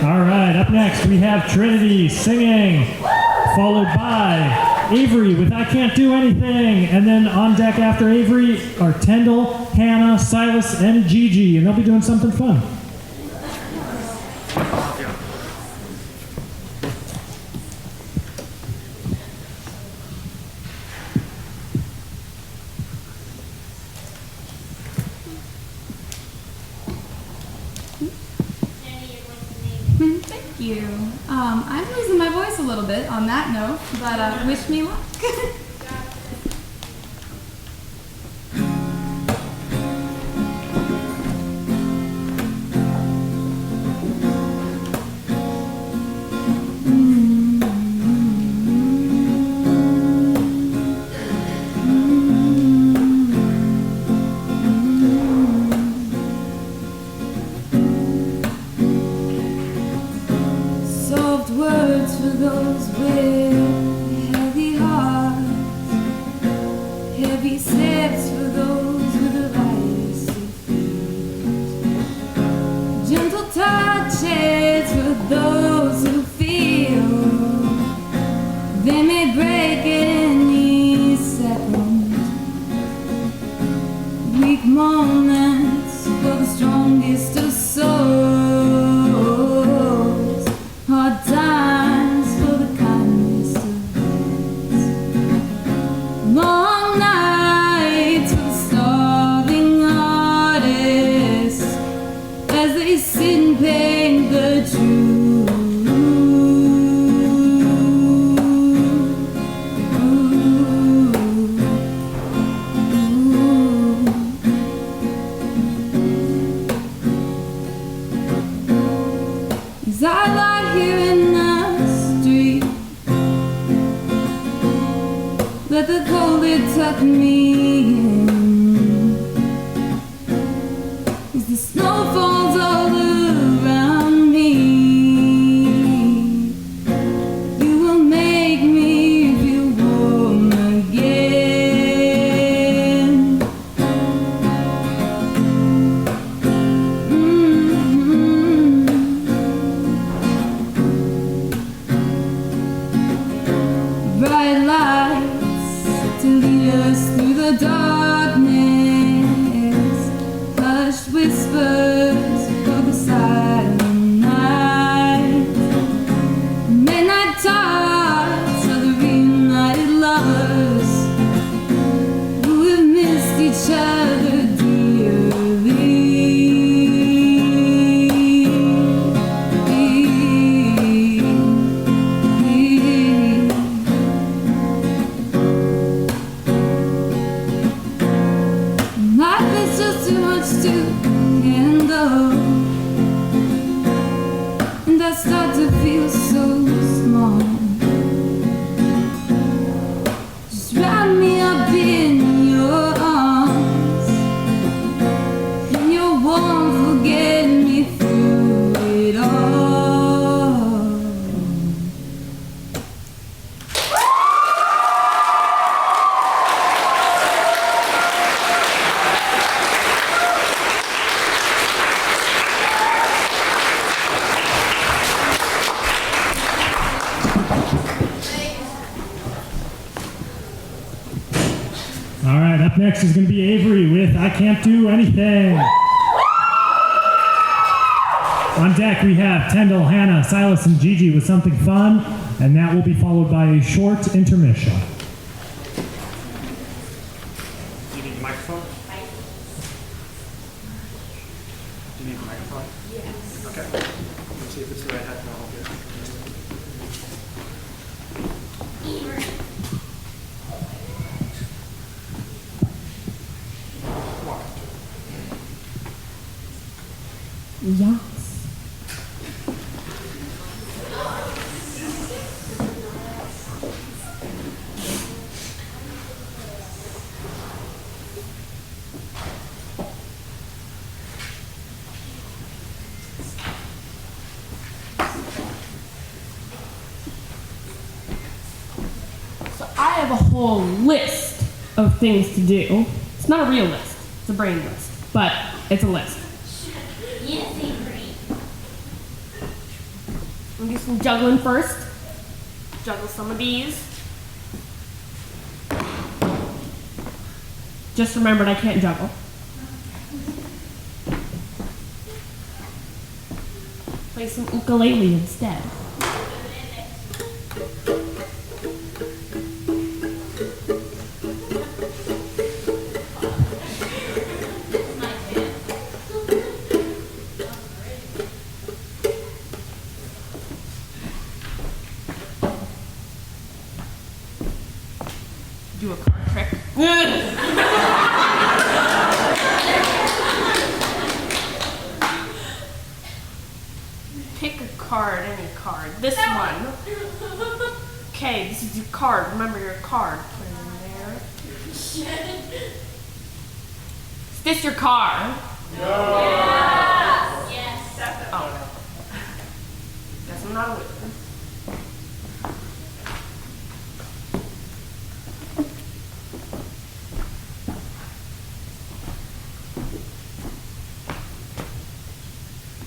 All right, up next we have Trinity singing, followed by Avery with I Can't Do Anything. And then on deck after Avery are Tyndall, Hannah, Silas, and Gigi, and they'll be doing something fun. Thank you. I'm losing my voice a little bit on that note, but wish me luck. Soft words for those with heavy hearts. It may break at any second. Weak moments for the strongest of souls. Hard times for the kindest of hearts. Long nights for the starving artists as they sit and paint the truth. As I lie here in the street, let the cold air tuck me in. As the snow falls all around me, you will make me feel warm again. Bright lights to lead us through the darkness, hushed whispers of the silent night, midnight talks of the reunited lovers who have missed each other dearly. Life is just too much to handle, and I start to feel so small. Just wrap me up in your arms, and your warmth will get me through it all. All right, up next is going to be Avery with I Can't Do Anything. On deck, we have Tyndall, Hannah, Silas, and Gigi with something fun, and that will be followed by a short intermission. Do you need the microphone? Do you need the microphone? Yes. Okay. Let's see if it's the right headphone. Here. Yes. So I have a whole list of things to do. It's not a real list. It's a brain list. But it's a list. Yes, Avery. I'm do some juggling first. Juggle some of these. Just remembered I can't juggle. Play some ukulele instead. Do a card trick. Pick a card, any card. This one. Okay, this is your card. Remember your card. Put it in there. Is this your car? Yes. Yes. Oh. Guess I'm not a wizard.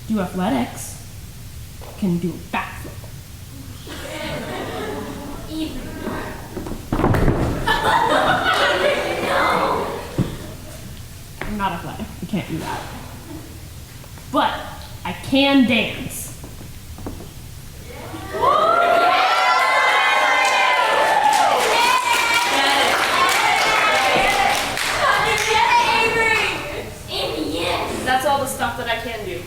Do athletics. Can do a backflip. Avery. not athletic. I can't do that. But I can dance. That's all the stuff that I can do.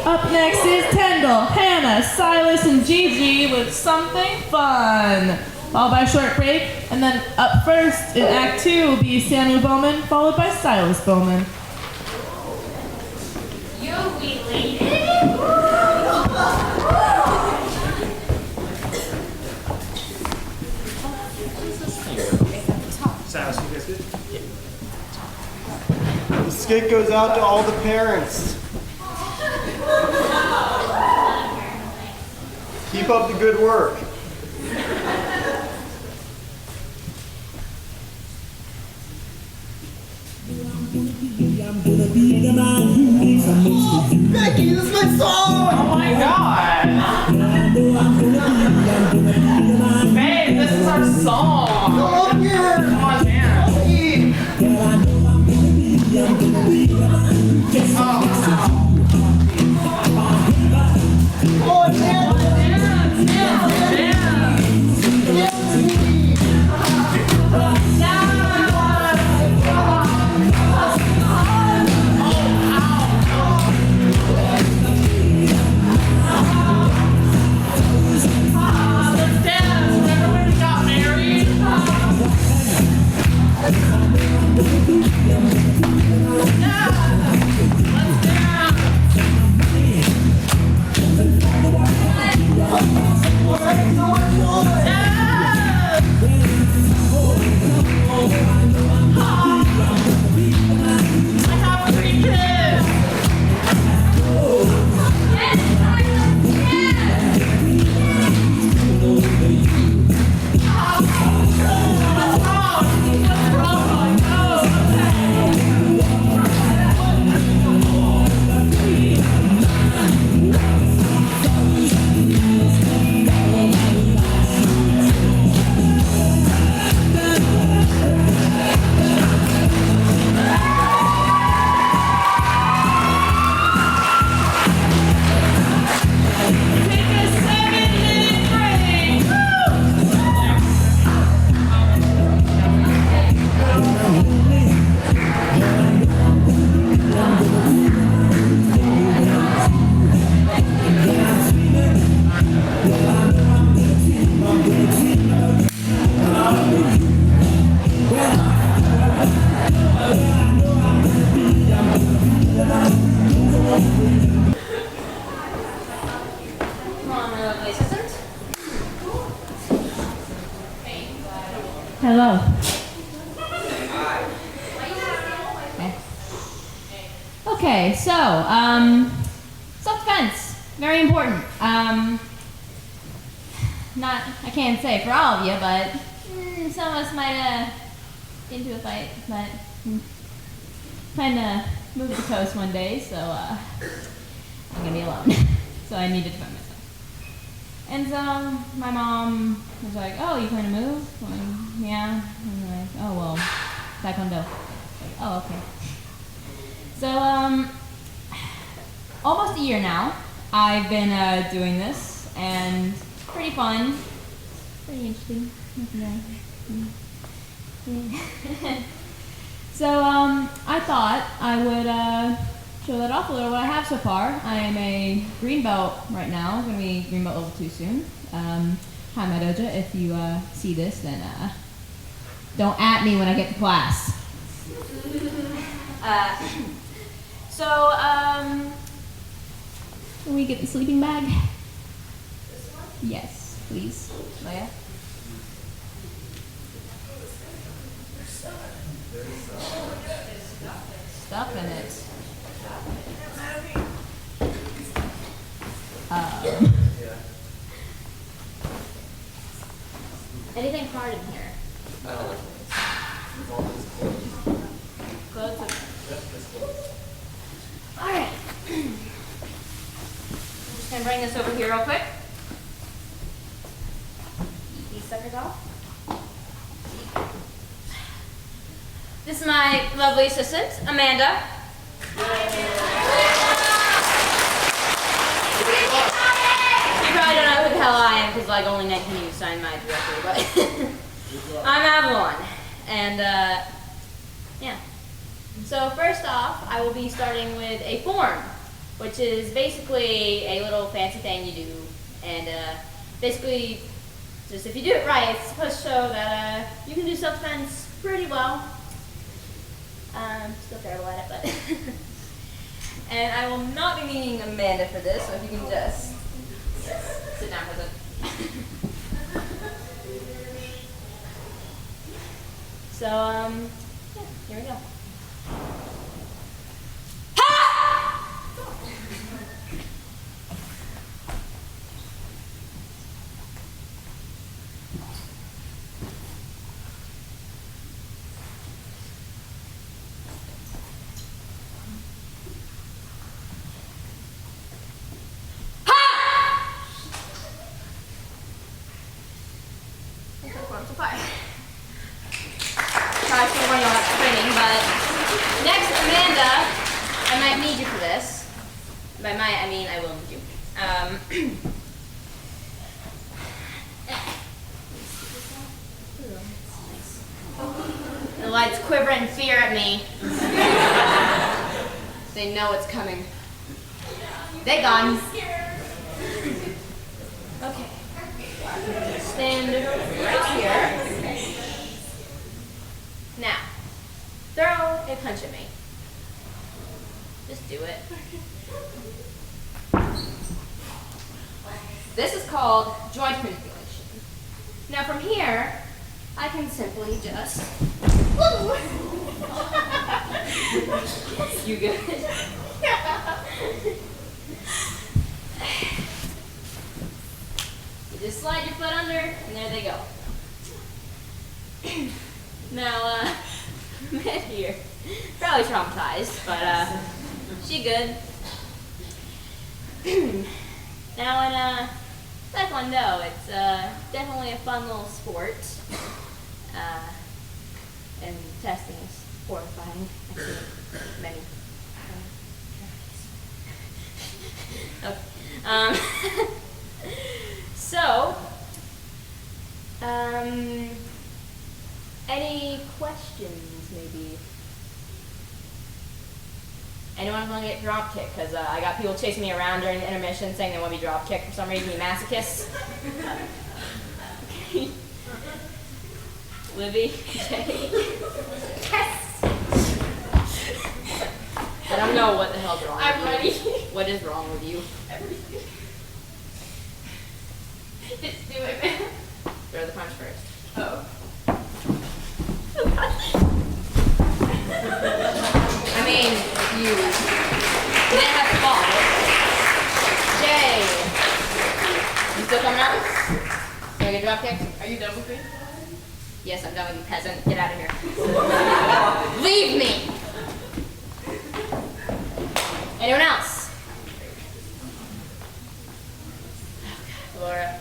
Up next is Kendall, Hannah, Silas, and Gigi with Something Fun. Followed by a short break, and then up first in Act 2 will be Samuel Bowman, followed by Silas Bowman. You'll be late. Silas, you guys good? The skit goes out to all the parents. Keep up the good work. Becky, this is my song! Oh my god! Babe, this is our song! Come on here! Come on, dance! Oh, Hello. Okay, so, self-defense, very important. Not, I can't say for all of you, but some of us might get into a fight, but plan to move to the coast one day, so I'm gonna be alone. So I need to defend myself. And so my mom was like, "Oh, you plan to move?" I'm like, "Yeah." I'm like, "Oh well, taekwondo." Like, "Oh, okay." So almost a year now, I've been doing this, and pretty fun, pretty interesting. So I thought I would show that off a little what I have so far. I am a green belt right now. I'm going to be green belt level 2 soon. Hi, my doja. If you see this, then don't at me when I get to class. So, can we get the sleeping bag? Yes, please, Leia. Stuff in it. Anything hard in here? Clothes. Alright. I'm just gonna bring this over here real quick. Eat these suckers off. This is my lovely assistant, Amanda. You probably don't know who the hell I am because like only Ned can use sign my directory, but I'm Avalon. And yeah. So first off, I will be starting with a form, which is basically a little fancy thing you do. And basically, just if you do it right, it's supposed to show that you can do self-defense pretty well. Still terrible at it, but. And I will not be needing Amanda for this, so if you can just sit down with it. So, yeah, here we go. By might, I mean I will need you. The lights quiver in fear at me. They know it's coming. They gone. Okay. Stand right here. Now, throw a punch at me. Just do it. This is called joint manipulation. Now from here, I can simply just... You good? You just slide your foot under, and there they go. Now, Matt here, probably traumatized, but she good. Now in Taekwondo, it's definitely a fun little sport. And testing is horrifying. I've seen many. Okay. So, any questions, maybe? Anyone want to get drop kicked? Because I got people chasing me around during the intermission saying they want to be drop kicked for some reason, you masochists. Libby, Jay. Yes! I don't know what the hell's wrong I'm with ready. you. What is wrong with you? Everything. Just do it, man. Throw the punch first. Oh. I mean, you didn't have to fall. Jay. You still coming out? You want to get drop kicked? Are you done with me? Yes, I'm done with you, peasant. Get out of here. Leave me! Anyone else? Okay, Laura.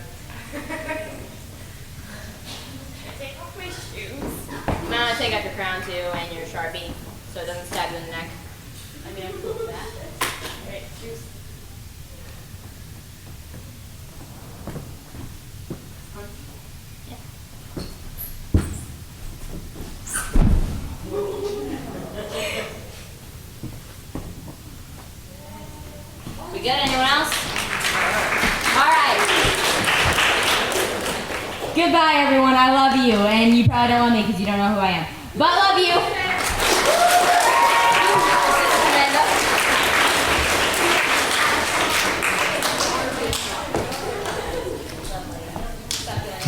Take off my shoes. Now take out your crown too and your Sharpie so it doesn't stab you in the neck. I mean, I'm cool with that. Alright, shoes. We good? Anyone else? Alright. Goodbye, everyone. I love you. And you probably don't love me because you don't know who I am. But love you.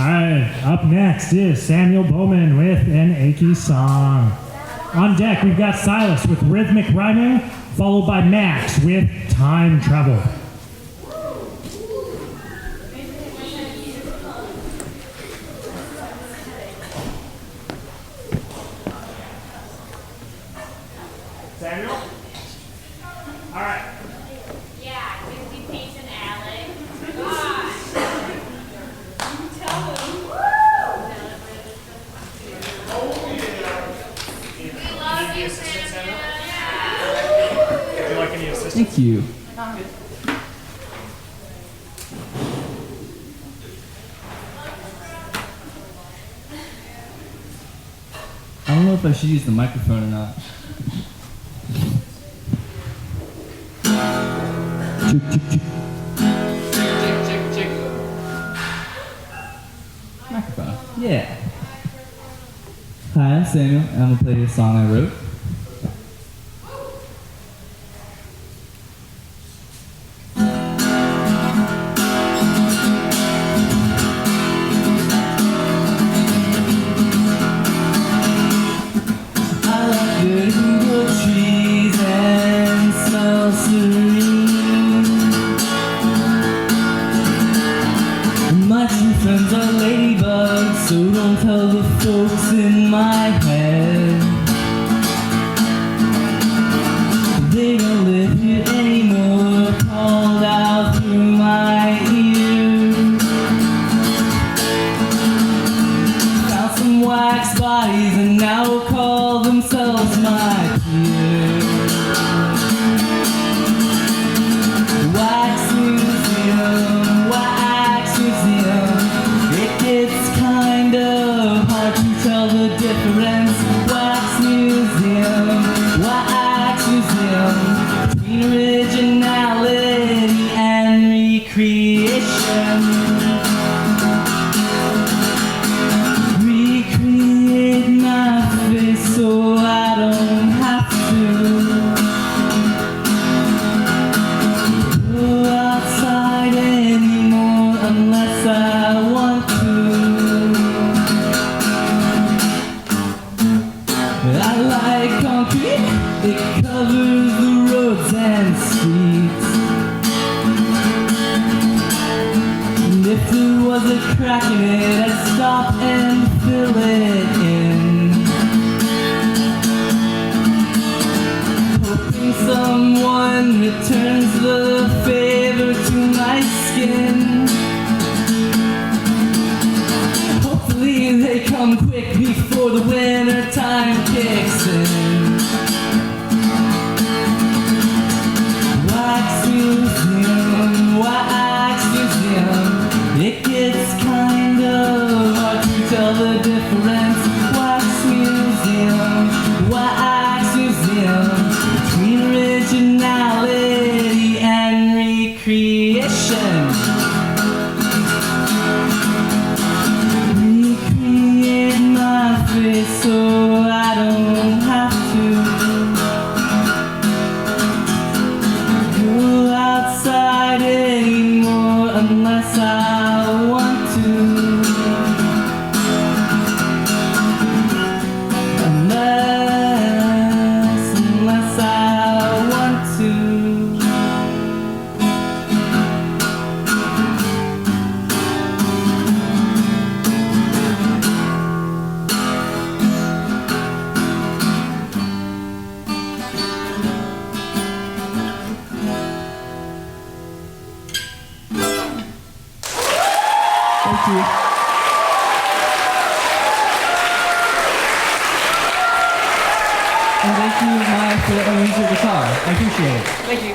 Alright, up next is Samuel Bowman with an achy song. On deck, we've got Silas with rhythmic rhyming, followed by Max with time travel. Samuel? All right. Yeah, just be patient, Alex. Gosh. Tell them. We love you, Samuel. Would you like any assistance? Thank you. I don't know if I should use the microphone or not. Microphone. Yeah. Hi, I'm Samuel, and I'm gonna play you a song I wrote. Trees and smell serene. My true friends are ladybugs, so don't tell the folks in my head. They don't live here anymore, called out through my ears. Found some wax bodies and now call themselves my peers. Wax museum, wax museum. It gets kind of hard to tell the difference. Wax museum, between originality and recreation. Recreate my face so I don't have to go outside anymore unless I want to. I like concrete, it covers the roads and streets. And if there was a crack in it, I'd stop and fill it in. Hoping someone returns the favor to my skin. Hopefully they come quick before the winter time kicks in. Wax museum, it gets kind of hard to tell the difference. Wax museum, between originality and recreation. Recreate my face so I don't have to go outside anymore unless I want to. Unless I want to. Thank you. And thank you, Maya, for letting me use your guitar. I appreciate it. Thank you.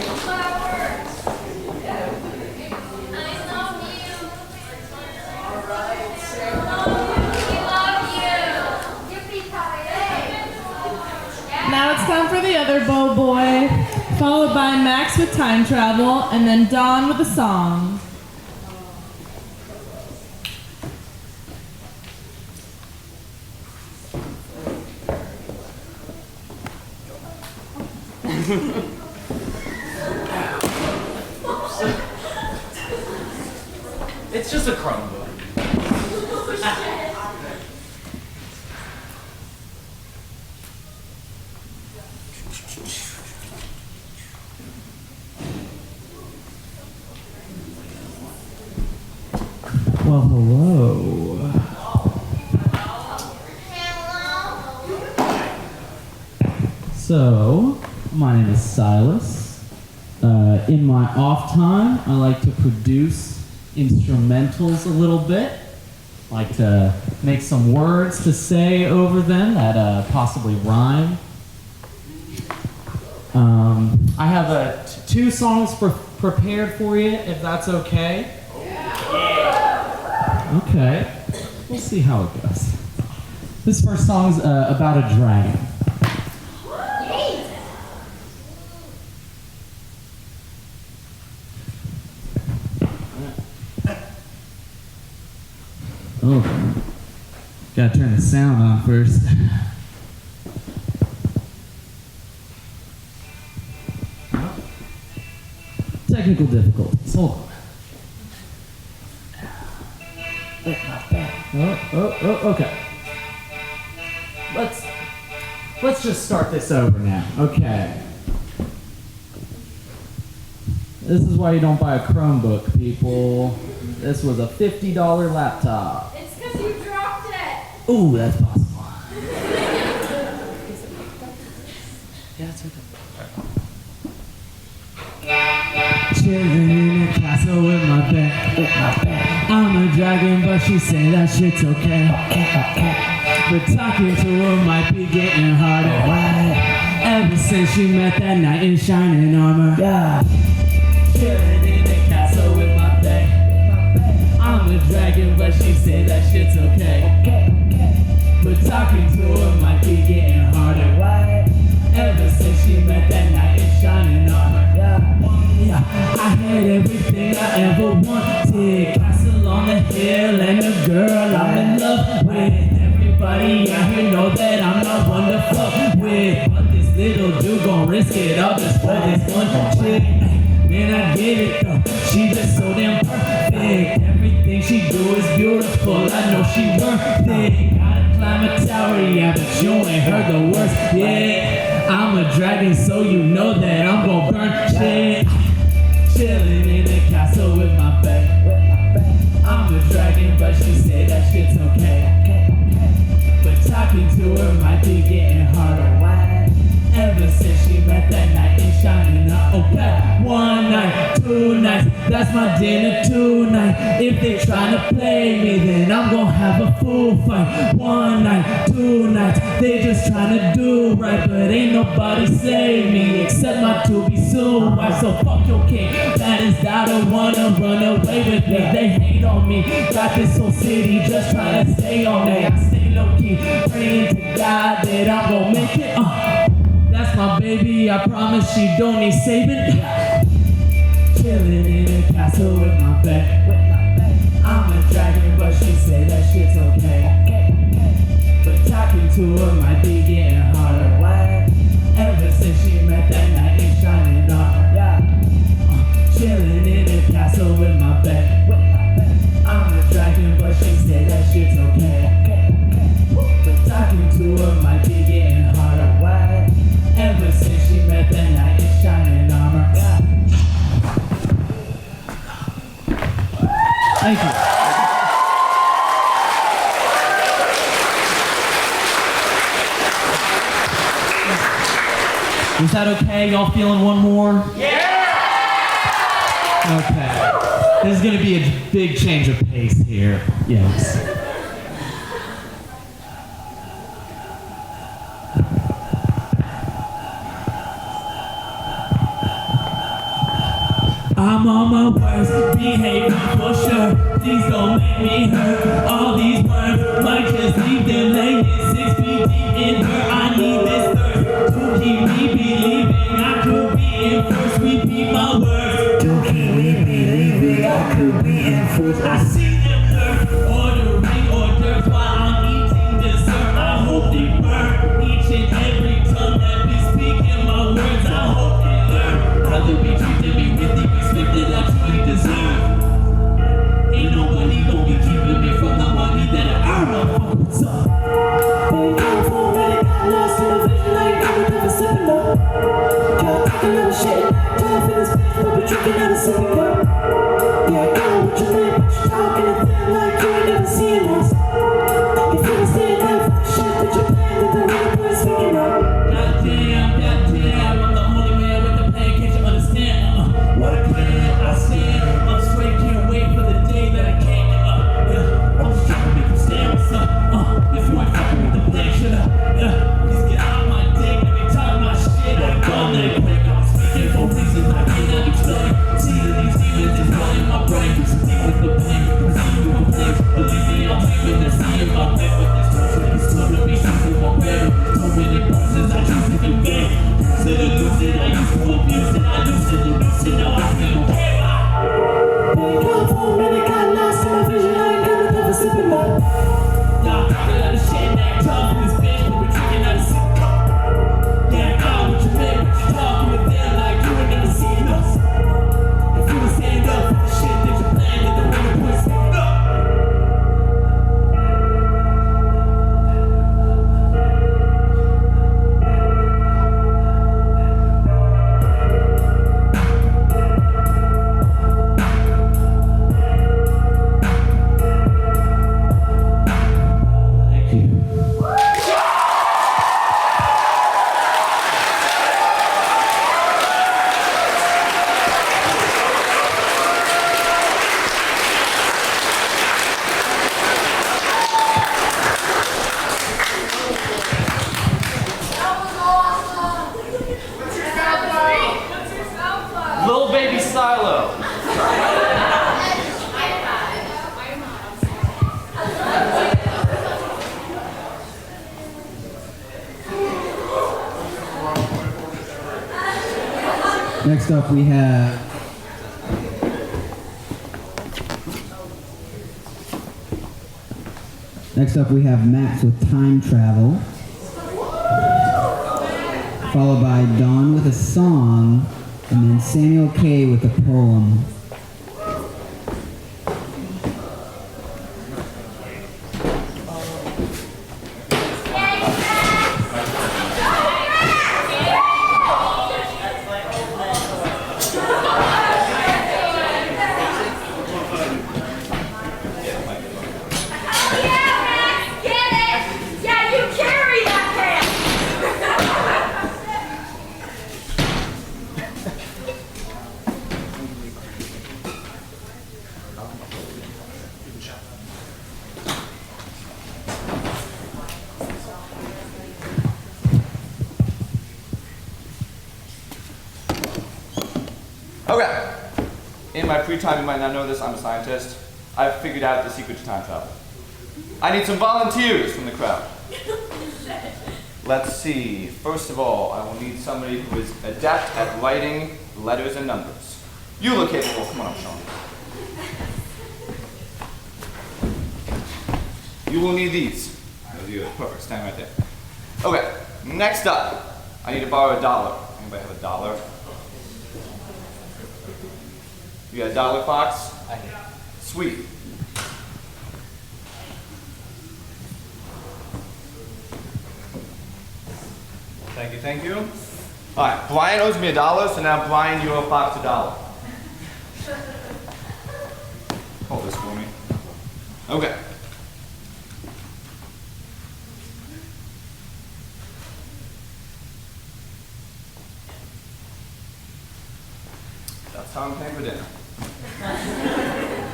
Now it's time for the other bow boy, followed by Max with time travel, and then Dawn with a song. It's just a Chromebook. Well, hello. So, My name is Silas. In my off time, I like to produce instrumentals a little bit. I like to make some words to say over them that possibly rhyme. I have two songs prepared for you, if that's okay. Okay, we'll see how it goes. This first song's about a dragon. Oh, gotta turn the sound on first. Technical difficulties. Hold on. Okay. Let's just start this over now. Okay. This is why you don't buy a Chromebook, people. This was a $50 laptop. It's because you dropped it. Ooh, that's possible. Yeah, it's okay. Chilling in a castle with my bed. I'm a dragon, but she say that shit's okay. But talking to her might be getting harder. Ever since she met that knight in shining armor. Yeah. Chilling in a castle with my bed. I'm a dragon, but she say that shit's okay. But talking to her might be getting harder. Ever since she met that knight in shining armor. Yeah, I had everything I ever wanted. Castle on the hill and a girl I'm in love with. Everybody out here know that I'm not one to fuck with. But this little dude gon' risk it all just for this one chick. Man, I get it though, she just so damn perfect. Everything she do is beautiful, I know she worth it. Gotta climb a tower, yeah, but you ain't heard the worst. Yeah, I'm a dragon, so you know that I'm gon' burn shit. Chillin' in a castle with my bae. I'm a dragon, but she say that shit's okay. But talking to her might be getting harder. Ever since she met that knight in shining up. Okay, one night, two nights, that's my dinner tonight. If they tryna play me, then I'm gon' have a full fight. One night, two nights, they just tryna do right, but ain't nobody save me except my to-be-soon wife. So fuck your king, that is I don't wanna run away with me. They hate on me, got this whole city just tryna stay on me. I stay low-key, praying to God that I'm gon' make it. That's my baby, I promise she don't need saving. Chillin' in a castle with my bae. I'm a dragon, but she say that shit's okay. But talking to her might be getting harder. Ever since she met that knight in shining armor. Chillin' in a castle with my bae. I'm a dragon, but she say that shit's okay. But talking to her might be getting harder. Ever since she met that knight in shining armor. Thank you. Is that okay? Y'all feeling one more? Yeah! Okay. This is gonna be a big change of pace here. Yes. I'm on my worst behavior for sure. These don't make me hurt. All these words might just leave them laying 6 feet deep in her. I need this thirst to keep me believing I could be in first. Repeat my words to keep me believing I could be in first. I see them hurt, ordering orders while I'm eating dessert. I hope they burn each and every tongue that be speaking my words. I hope they learn how to be treating me with the respect that I truly deserve. Ain't nobody gonna be keeping me from the money that I earn. What's up? Been gone for a minute, got lost in a vision. I ain't never sipping up. Got thinking of shit, tough in the space, but be drinking out of sipping cup. Yeah, I know what you think, but you talking Little baby Silo. Next up we have Max with Time Travel, followed by Dawn with a song, and then Samuel K with a poem. Okay. In my free time, you might not know this, I'm a scientist. I've figured out the secret to time travel. I need some volunteers from the crowd. Let's see. First of all, I will need somebody who is adept at writing letters and numbers. You look capable. Come on up, Sean. You will need these. Perfect. Stand right there. Okay. Next up, I need to borrow $1. Anybody have $1? You got $1, Fox? I do. Sweet. Thank you, thank you. All right, Brian owes me $1, so now Brian, you owe Fox $1. Hold this for me. Okay. That's how I'm paying for dinner.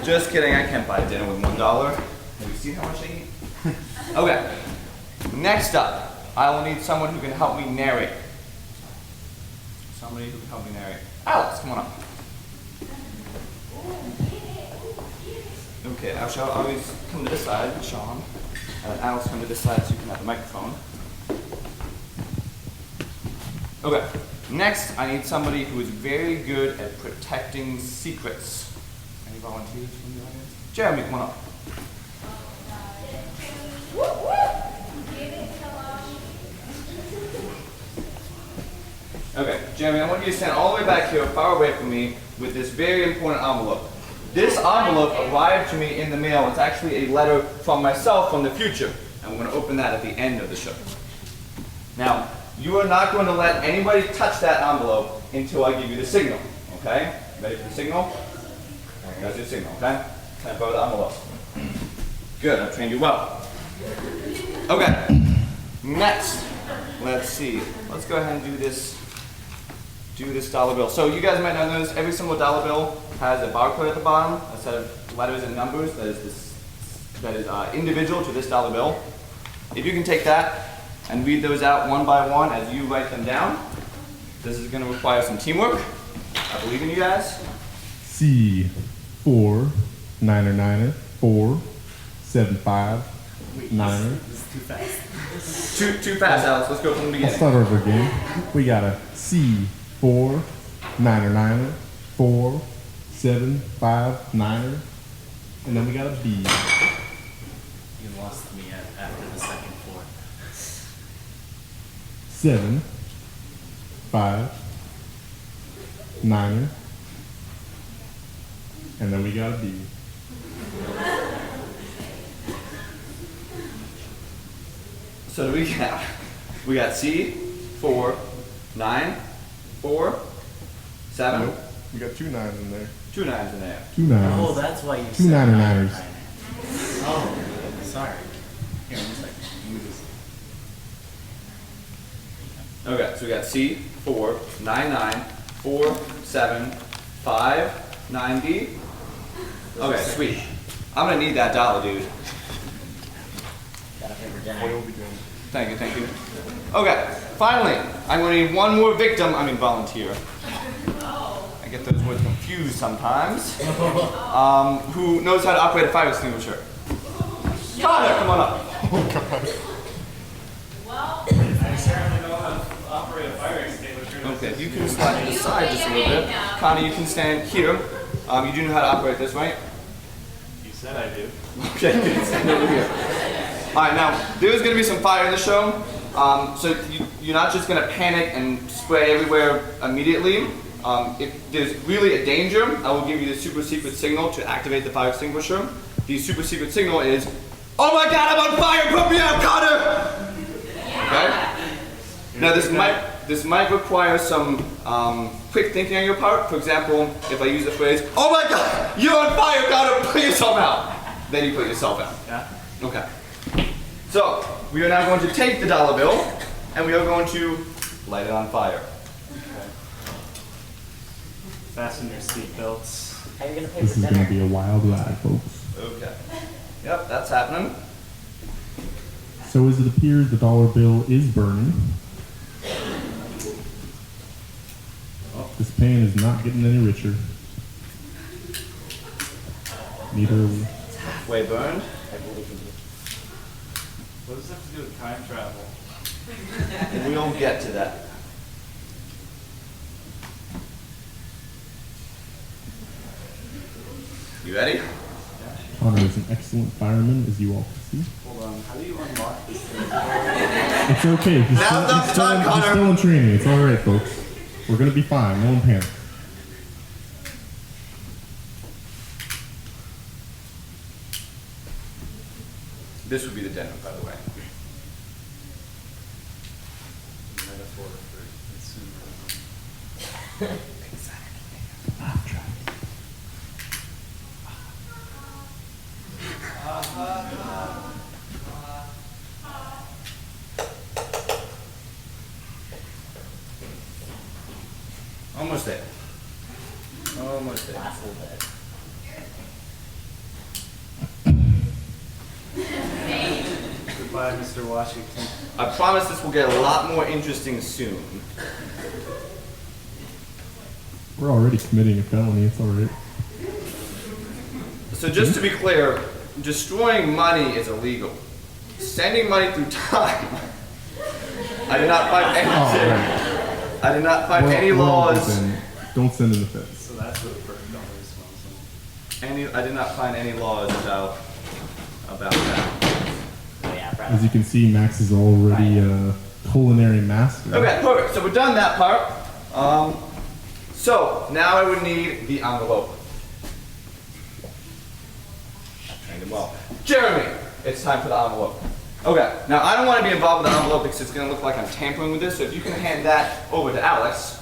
Just kidding, I can't buy dinner with $1. Have you seen how much I eat? Okay. Next up, I will need someone who can help me narrate. Somebody who can help me narrate. Alex, come on up. Okay, I shall always come to this side with Sean. And Alex come to this side so you can have the microphone. Okay. Next, I need somebody who is very good at protecting secrets. Any volunteers from the audience? Jeremy, come on up. Okay, Jeremy, I want you to stand all the way back here, far away from me, with this very important envelope. This envelope arrived to me in the mail. It's actually a letter from myself from the future. And we're going to open that at the end of the show. Now, you are not going to let anybody touch that envelope until I give you the signal, okay? Ready for the signal? That's your signal, okay? Can I borrow the envelope? Good, I've trained you well. Okay, next, let's see. Let's go ahead and do this dollar bill. So you guys might not know this, every single dollar bill has a barcode at the bottom, a set of letters and numbers that is individual to this dollar bill. If you can take that and read those out one by one as you write them down. This is going to require some teamwork. I believe in you guys. C 4 9er 9er 4 7 5 9er. This is too fast. Too fast, Alex. Let's go from the beginning. I'll start over again. We got a C 4 9er 9er 4 7 5 9er, and then we got a B. You lost me after the second 4. 7 5 9er, and then we got a B. So do we got C 4 9 4 7. Nope. We got 2 9s in there. 2 9s in there. 2 9s. Oh, that's why you 2 said 9er 9ers. Oh, sorry. Here, one second. Move this. Okay, so we got C, 4, 9, 9, 4, 7, 5, 9D. Okay, sweet. I'm gonna need that dollar, dude. Thank you, thank you. Okay, finally, I'm gonna need one more victim, volunteer. I get those words confused sometimes. Who knows how to operate a fire extinguisher? Connor, come on up. Oh, God. Well, I certainly know how to operate a fire extinguisher. Okay, you can slide to the side just a little bit. Connor, you can stand here. You do know how to operate this, right? You said I do. Okay, you can stand over here. Alright, now, there's going to be some fire in the show. So you're not just going to panic and spray everywhere immediately. If there's really a danger, I will give you the super secret signal to activate the fire extinguisher. The super secret signal is, oh my God, I'm on fire, put me out, Connor! Okay? Now this might require some quick thinking on your part. For example, if I use the phrase, oh my God, you're on fire, Connor, put yourself out. Then you put yourself out. Yeah. Okay. So, we are now going to take the dollar bill, and we are going to light it on fire. Okay. Fasten your seatbelts. How are you going to pay This for is dinner? going to be a wild ride, folks. Okay. Yep, that's happening. So as it appears, the dollar bill is burning. This pan is not getting any richer. Neither are we. Halfway burned. What does that have to do with time travel? We'll get to that. You ready? Connor is an excellent fireman, as you all can see. Hold on, how do you unlock this thing? It's okay. He's still in training. It's all right, folks. We're gonna be fine. No one panic. This would be the dinner, by the way. Metaphor for consumerism. Almost there. Almost there. Last little bit. Goodbye, Mr. Washington. I promise this will get a lot more interesting soon. We're already committing a felony. It's all right. So just to be clear, destroying money is illegal. Sending money through time. I did not find any. I did not find any laws. Don't send an offense. So that's what a perfect dollar smells like. I did not find any laws about that. As you can see, Max is already a culinary master. Okay, perfect. So we've done that part. So now I would need the envelope. Trained him well. Jeremy, it's time for the envelope. Okay, now I don't want to be involved with the envelope because it's going to look like I'm tampering with this. So if you can hand that over to Alex,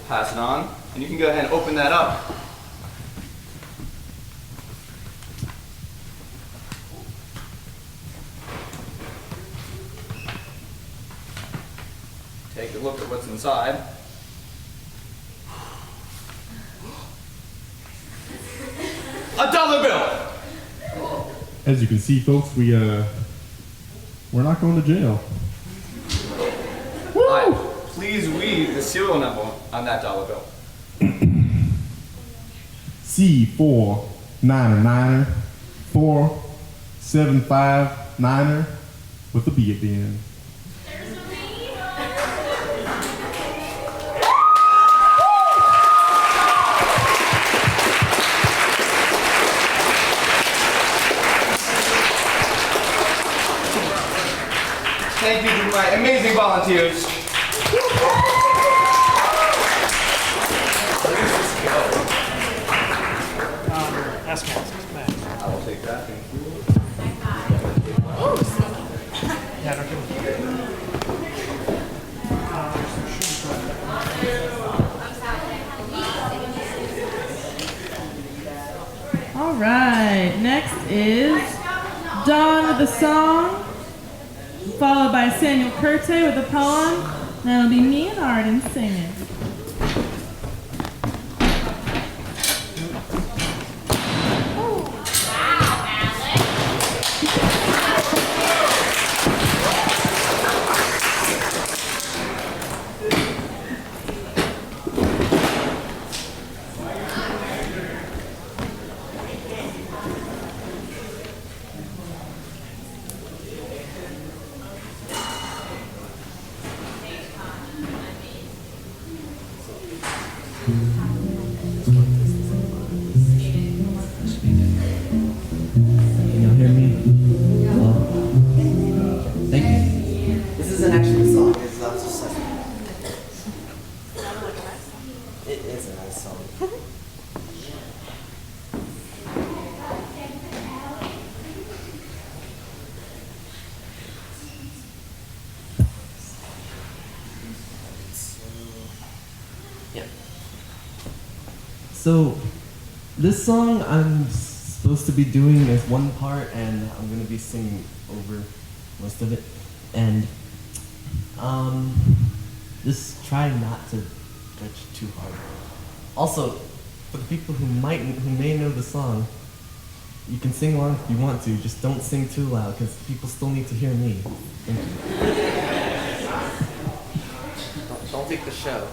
pass it on, and you can go ahead and open that up. Take a look at what's inside. A dollar bill! As you can see, folks, we're not going to jail. Alright, please read the serial number on that dollar bill. C499er 4759er with a B at the end. Thank you to my amazing volunteers. Ask Max. I will take that, thank you. Yeah, don't do All right, next is Dawn with a song. followed by Samuel Curte with a poem. Then it'll be me and Arden singing. Can y'all hear me? Thank you. This isn't actually a song. It's just like. It is a nice song. So, this song I'm supposed to be doing is one part, and I'm gonna be singing over most of it. And just try not to judge too hard. Also, for the people who may know the song, you can sing along if you want to. Just don't sing too loud, because people still need to hear me. Thank you. Don't take the show.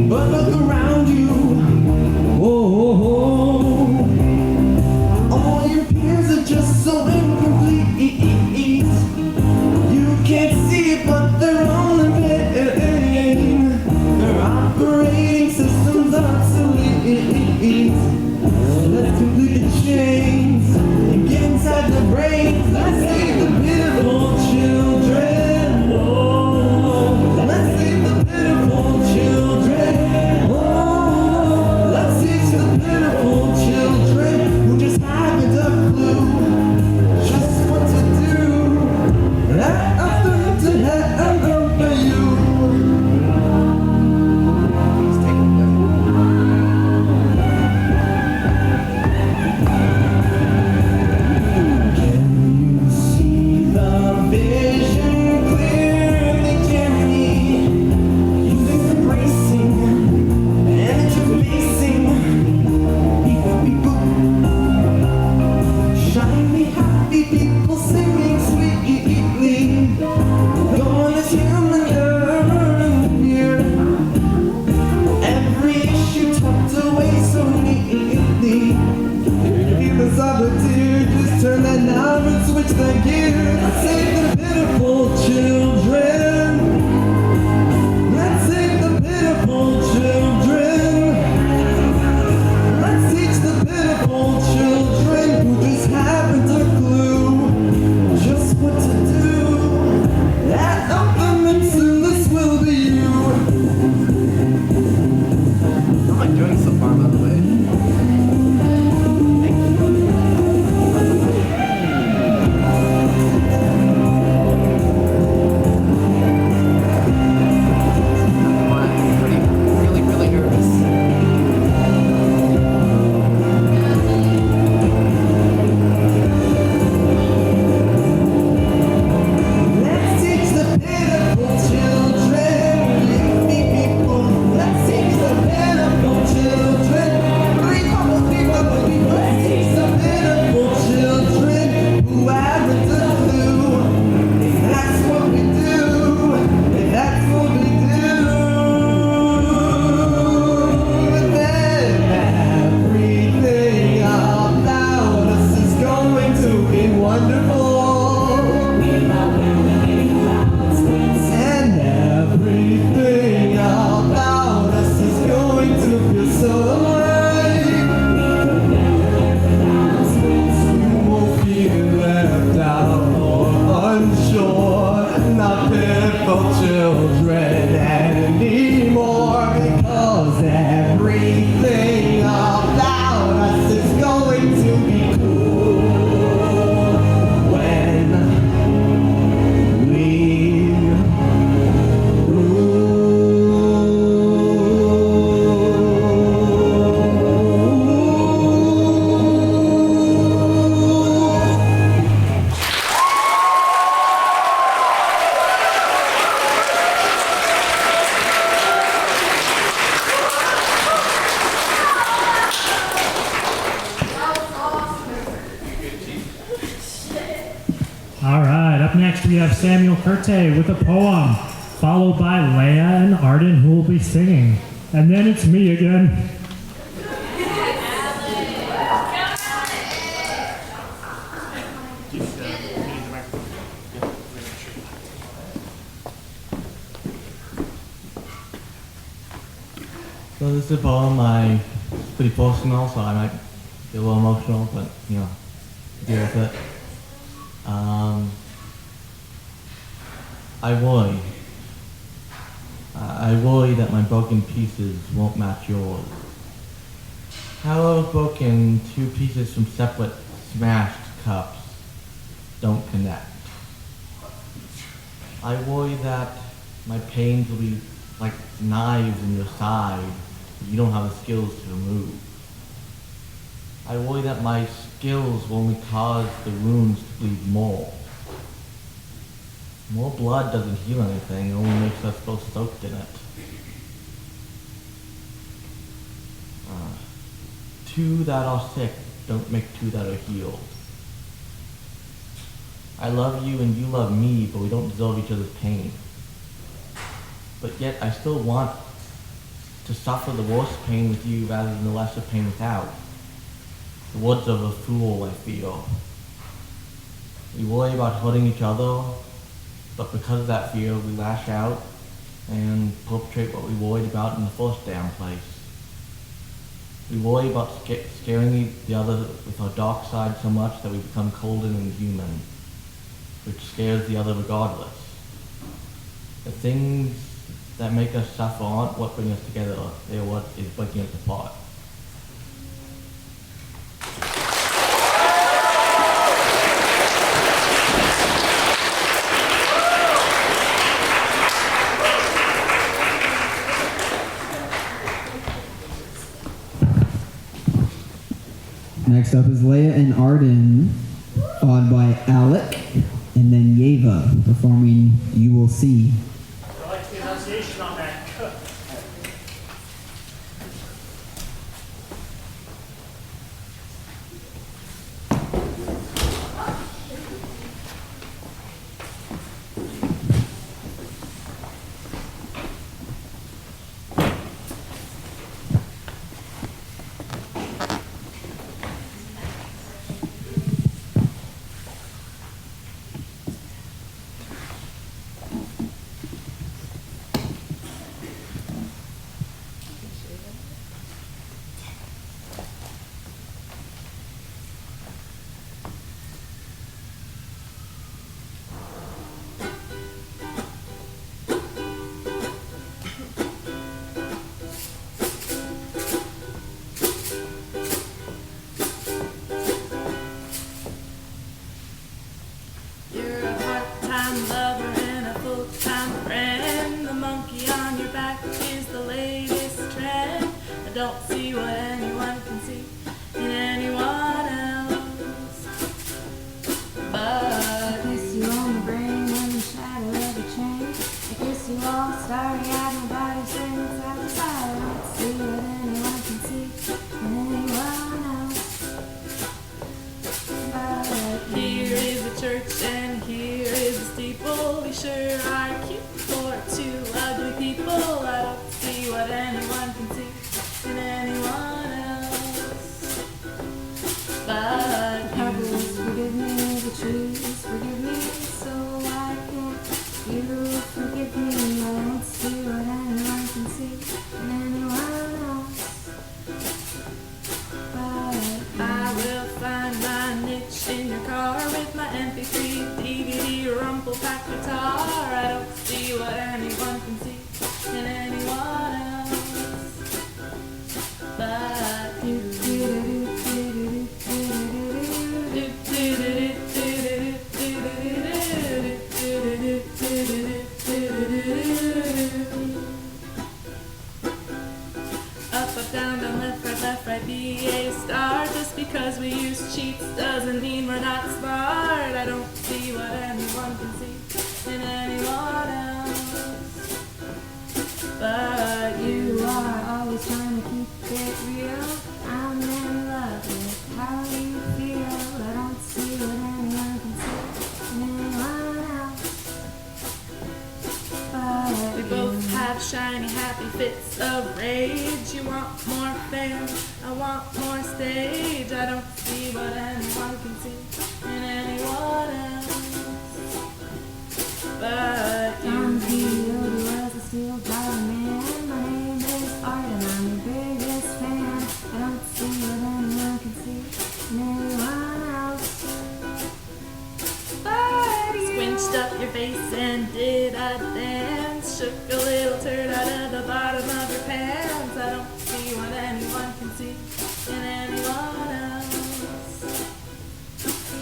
But look around you. Oh, oh, oh. we have Samuel Curte with a poem, followed by Leia and Arden, who will be singing. And then it's me again. So this is a poem. It's pretty personal, so I might be a little emotional, but deal with it. I worry that my broken pieces won't match yours. How broken two pieces from separate smashed cups don't connect. I worry that my pains will be like knives in your side that you don't have the skills to remove. I worry that my skills will only cause the wounds to bleed more. More blood doesn't heal anything, it only makes us both soaked in it. Two that are sick don't make two that are healed. I love you and you love me, but we don't deserve each other's pain. But yet I still want to suffer the worst pain with you rather than the lesser pain without. The words of a fool, I feel. We worry about hurting each other, but because of that fear, we lash out and perpetrate what we worried about in the first damn place. We worry about scaring the other with our dark side so much that we become cold and inhuman, which scares the other regardless. The things that make us suffer aren't what bring us together, they are what is breaking us apart. Next up is Leia and Arden, followed by Alec, and then Yeva performing You Will See. I like the enunciation on that. You're a part-time lover and a full-time friend. The monkey on your back is the latest trend. I don't see what anyone can see in anyone else. But I kiss you on the brain and the shadow of a chain. I kiss you all starry-eyed, nobody sings outside. I don't see what anyone can see in anyone else. But here is the church and here is the steeple. We sure are cute for two ugly people. I don't see what anyone can see in anyone else. But pebbles forgive me, the trees forgive me, so why can't you forgive me? I don't see what anyone can see in anyone else. But I will find my niche in your car with my MP3, DVD, rumple pack guitar. I don't see what anyone can see in anyone else. But up, down, down, left, right, be a star. Just because we use cheats doesn't mean we're not smart. I don't see what anyone can see in anyone else. But you are always trying to keep it real. I'm in love with how you feel. I don't see what anyone can see in anyone else. have shiny, happy fits of rage. You want more fame, I want more stage. I don't see what anyone can see in anyone else but you. I'm P.O.D. was a steel driving man. My name is Art and I'm your biggest fan. I don't see what anyone can see in anyone else but you. Squinched up your face and did a dance. Shook a little turd out of the bottom of your pants. I don't see what anyone can see in anyone else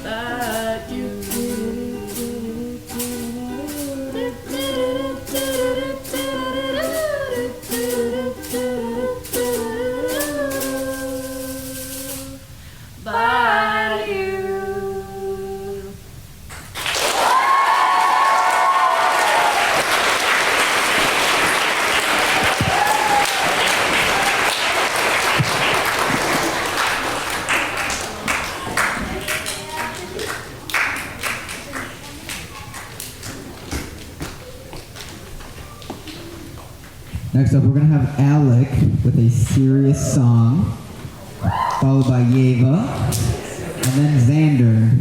but you. But you. Next up, we're going to have Alec with a serious song, followed by Yeva, and then Xander.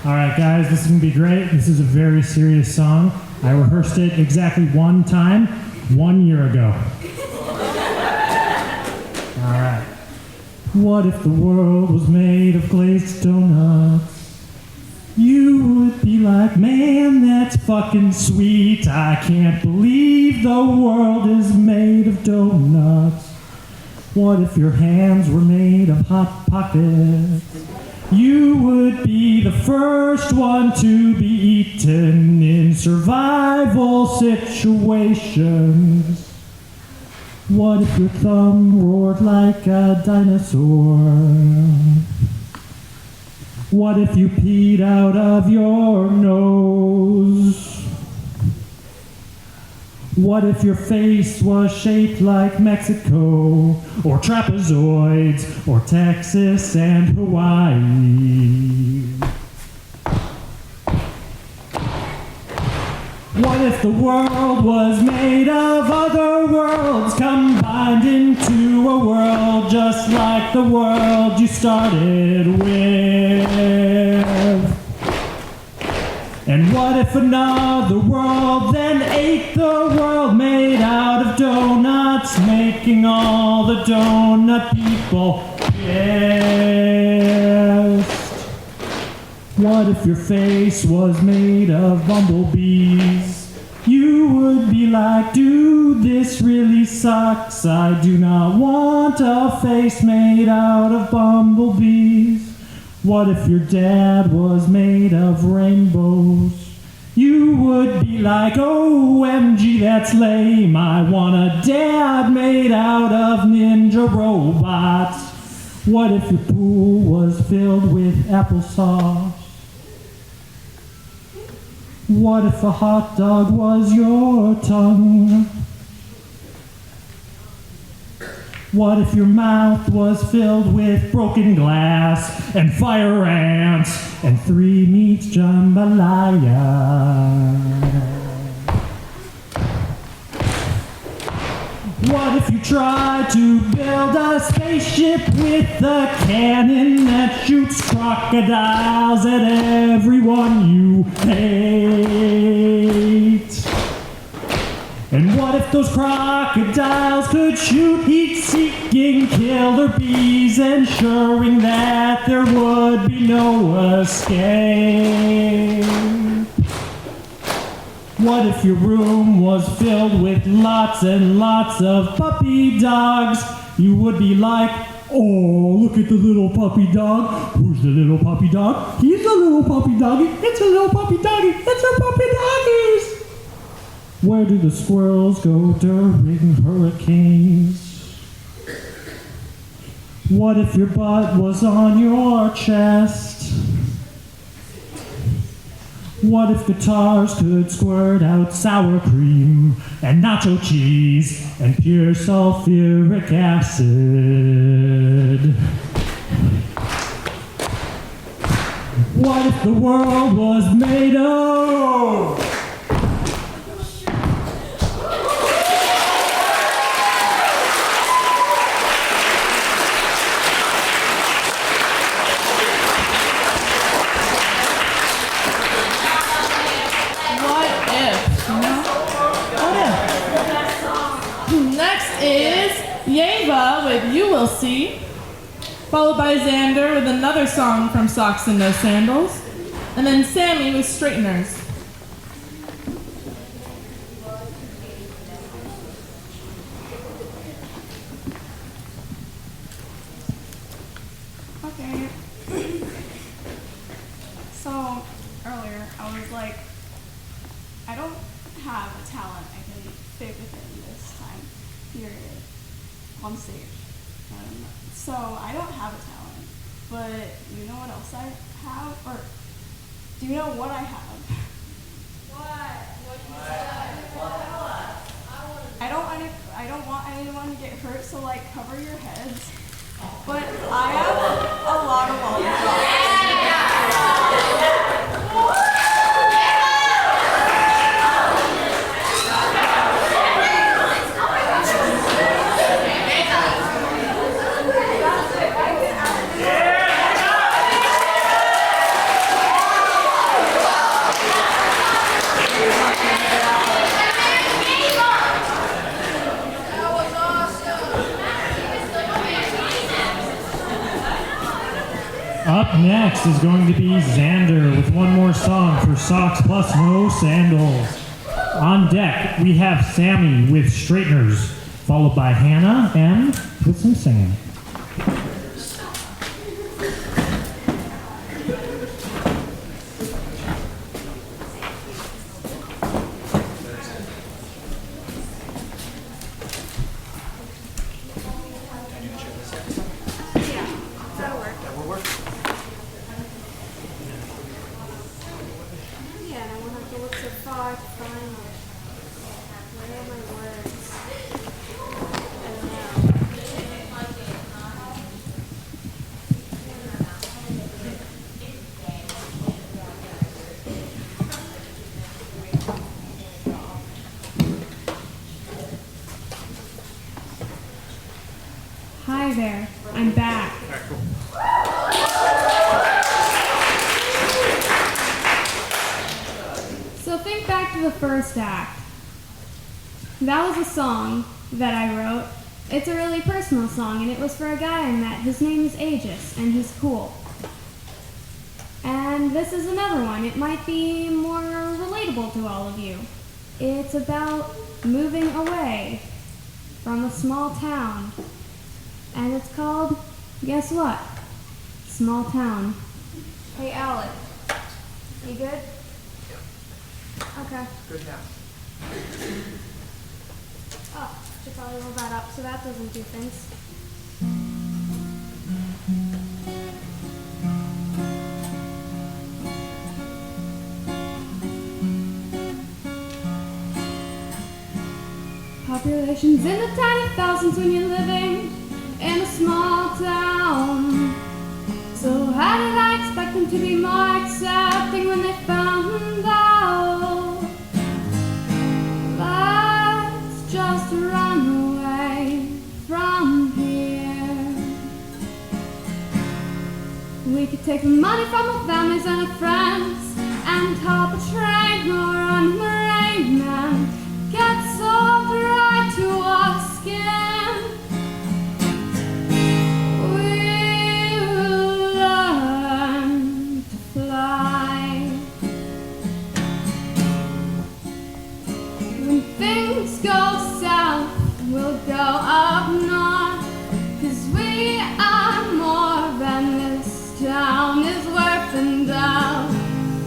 All right, guys, this is going to be great. This is a very serious song. I rehearsed it exactly one time, 1 year ago. All right. What if the world was made of glazed donuts? You would be like, man, that's fucking sweet. I can't believe the world is made of donuts. What if your hands were made of hot pockets? You would be the first one to be eaten in survival situations. What if your thumb roared like a dinosaur? What if you peed out of your nose? What if your face was shaped like Mexico, or trapezoids, or Texas and Hawaii? What if the world was made of other worlds combined into a world just like the world you started with? And what if another world then ate the world made out of donuts, making all the donut people pissed? What if your face was made of bumblebees? You would be like, dude, this really sucks. I do not want a face made out of bumblebees. What if your dad was made of rainbows? You would be like, OMG, that's lame. I want a dad made out of ninja robots. What if your pool was filled with applesauce? What if a hot dog was your tongue? What if your mouth was filled with broken glass and fire ants and 3 meats jambalaya? What if you tried to build a spaceship with a cannon that shoots crocodiles at everyone you hate? And what if those crocodiles could shoot heat-seeking killer bees, ensuring that there would be no escape? What if your room was filled with lots and lots of puppy dogs? You would be like, oh, look at the little puppy dog. Who's the little puppy dog? He's a little puppy doggy. It's a little puppy doggy. It's a puppy doggies. Where do the squirrels go during hurricanes? What if your butt was on your chest? What if guitars could squirt out sour cream and nacho cheese and pure sulfuric acid? What if the world was made of? What if? Next is Yeva with You Will See, followed by Xander with another song from Socks and No Sandals, and then Sammy with Straighteners. Okay. So, earlier, I was like, I don't have a talent I can fit within this time period on stage. So, I don't have a talent. But you know what else I have? Or do you know what I have? I don't want anyone to get hurt, so like cover your heads. But I have a lot of Up next is going to be Xander with one more song for Socks Plus No Sandals. On deck, we have Sammy with Straighteners, followed by Hannah and with some singing. That'll work. That will work. Yeah, and I won't have to look so far to find where are my words. I don't know. Hi there, I'm back. So think back to the first act. That was a song that I wrote. It's a really personal song, and it was for a guy I met. His name is Aegis, and he's cool. And this is another one. It might be more relatable to all of you. It's about moving away from a small town. And it's called, guess what? Small Town. Hey, Alec. You good? Okay. Good now. Oh, should probably roll that up so that doesn't do things. Populations in the tiny thousands when you're living in a small town. So how did I expect them to be more accepting when they found out? Let's just run away from here. We could take the money from our families and our friends and hop a train or run in the rain and get soaked right to our skin. We'll learn to fly. When things go south, we'll go up north, 'cause we are more than this town is worth, and I'll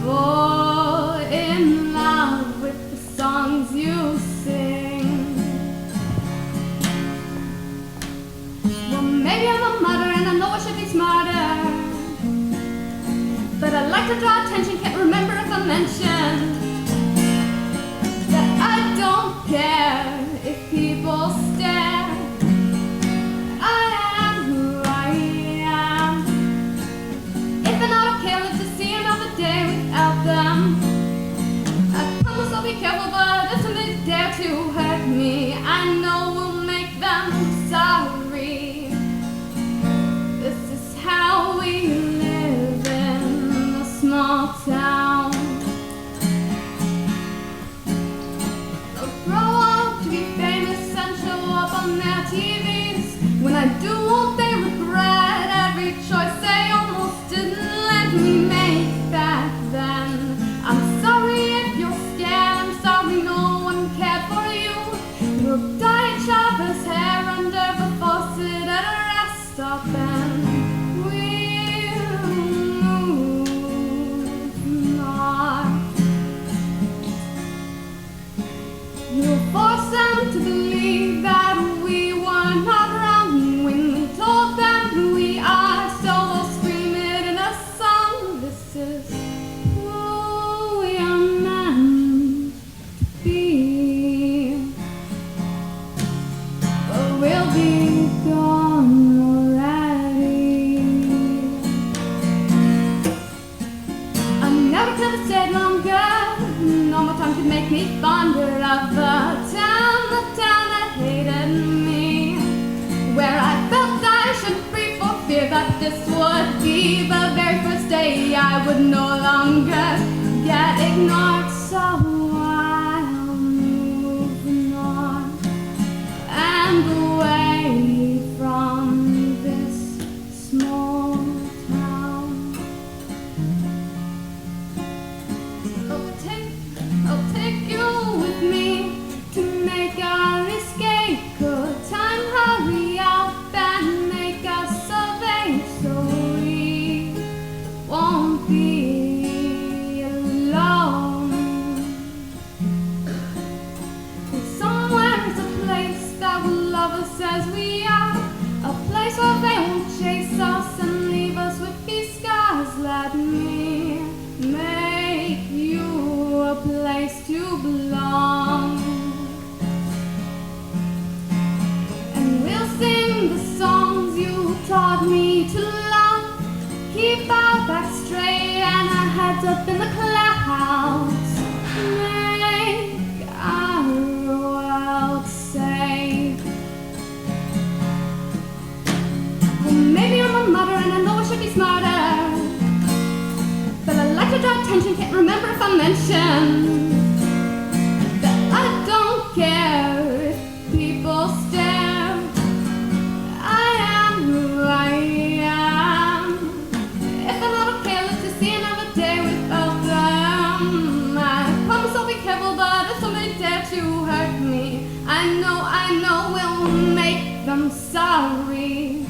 fall in love with the songs you sing. Well, maybe I'm a mother and I know I should be smarter, but I like to draw attention, can't remember if I'm mention that I don't care if people stare. I am who I am. If they're not okay, let's just see another day without them. I promise I'll be careful, but if somebody dare to hurt me, I know we'll make them sorry. This is how we live in a small town. They'll grow up to be famous and show up on their TVs. When I do, won't they regret every choice they almost didn't let me make back then? I'm sorry if you're scared, I'm sorry no one cared for you. You'll dye each other's hair under the faucet at a rest stop, and we'll move north. You'll force them to believe that we were not wrong when we told them who we are, so we'll scream it in a song. This is who we are meant to be, but we'll be gone already. I never could have stayed longer. No more time could make me fonder of the town that hated me, where I felt I should breathe for fear that this would be the very first day I would no longer get ignored. So I'll move north and away from this small town. I'll take you with me to make our escape. Could time hurry up and make us survey so we won't be alone? Somewhere's a place that will love us as we are, a place where they won't chase us and leave us with these scars. Let me make you a place to belong, and we'll sing the songs you taught me to love. Keep our backs straight and our heads up in the clouds. Make our world safe. Well, maybe I'm a mother and I know I should be smarter, but I like to draw attention, can't remember if I mentioned that I don't care if people stare. I am who I am. If I'm not okay, let's just see another day without them. I promise I'll be careful, but if somebody dare to hurt me, I know we'll make them sorry.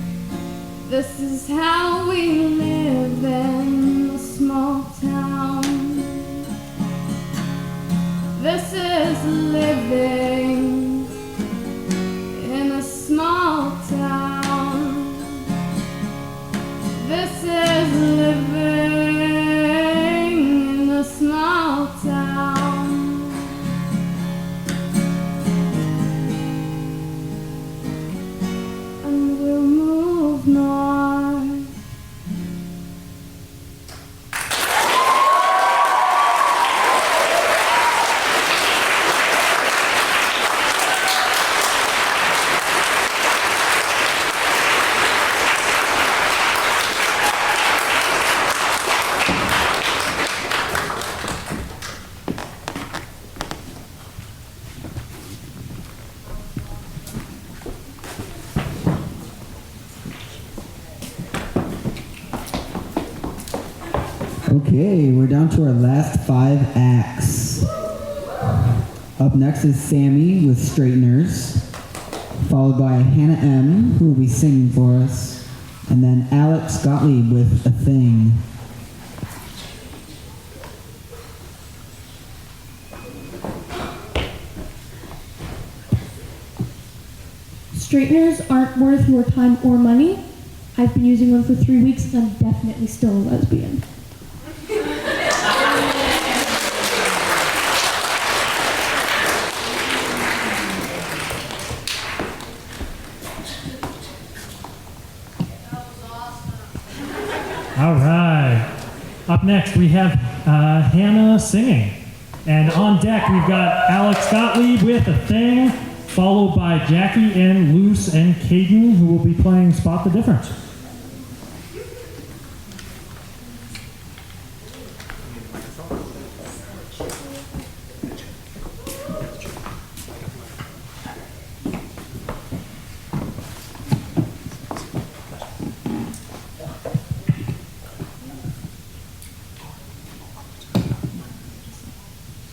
This is how we live in a small town. This is living in a small town. This is living in a small town. And we'll move north. Okay, we're down to our last 5 acts. Up next is Sammy with Straighteners, followed by Hannah M, who will be singing for us, and then Alex Gottlieb with A Thing. Straighteners aren't worth your time or money. I've been using one for 3 weeks and I'm definitely still a lesbian. All right. Up next, we have Hannah singing. And on deck, we've got Alex Gottlieb with A Thing, followed by Jackie and Luce and Caden, who will be playing Spot the Difference.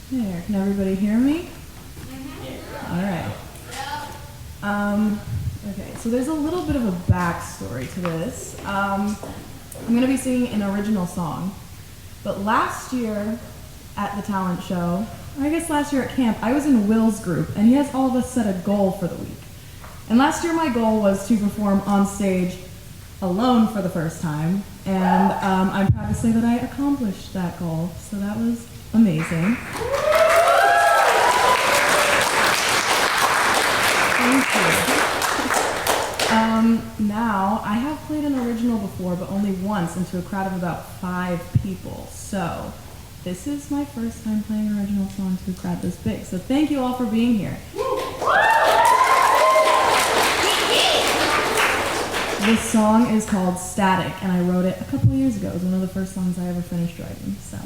There, can everybody hear me? All right. Okay, so there's a little bit of a backstory to this. I'm going to be singing an original song, but last year at the talent show, or I guess last year at camp, I was in Will's group, and he has all of us set a goal for the week. And last year my goal was to perform on stage alone for the first time, and I'm proud to say that I accomplished that goal, so that was amazing. Thank you. Now, I have played an original before, but only once, and to a crowd of about 5 people. So, this is my first time playing an original song to a crowd this big. So thank you all for being here. This song is called Static, and I wrote it a couple of years ago. It was one of the first songs I ever finished writing, so.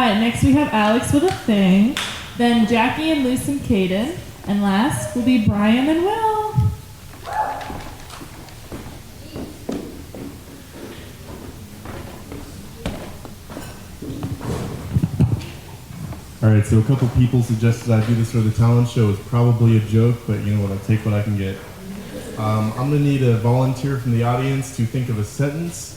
Next we have Alex with A Thing, then Jackie and Luce and Caden, and last will be Brian and Will. All right, so a couple people suggested I do this for the talent show. It's probably a joke, but you know what? I'll take what I can get. I'm gonna need a volunteer from the audience to think of a sentence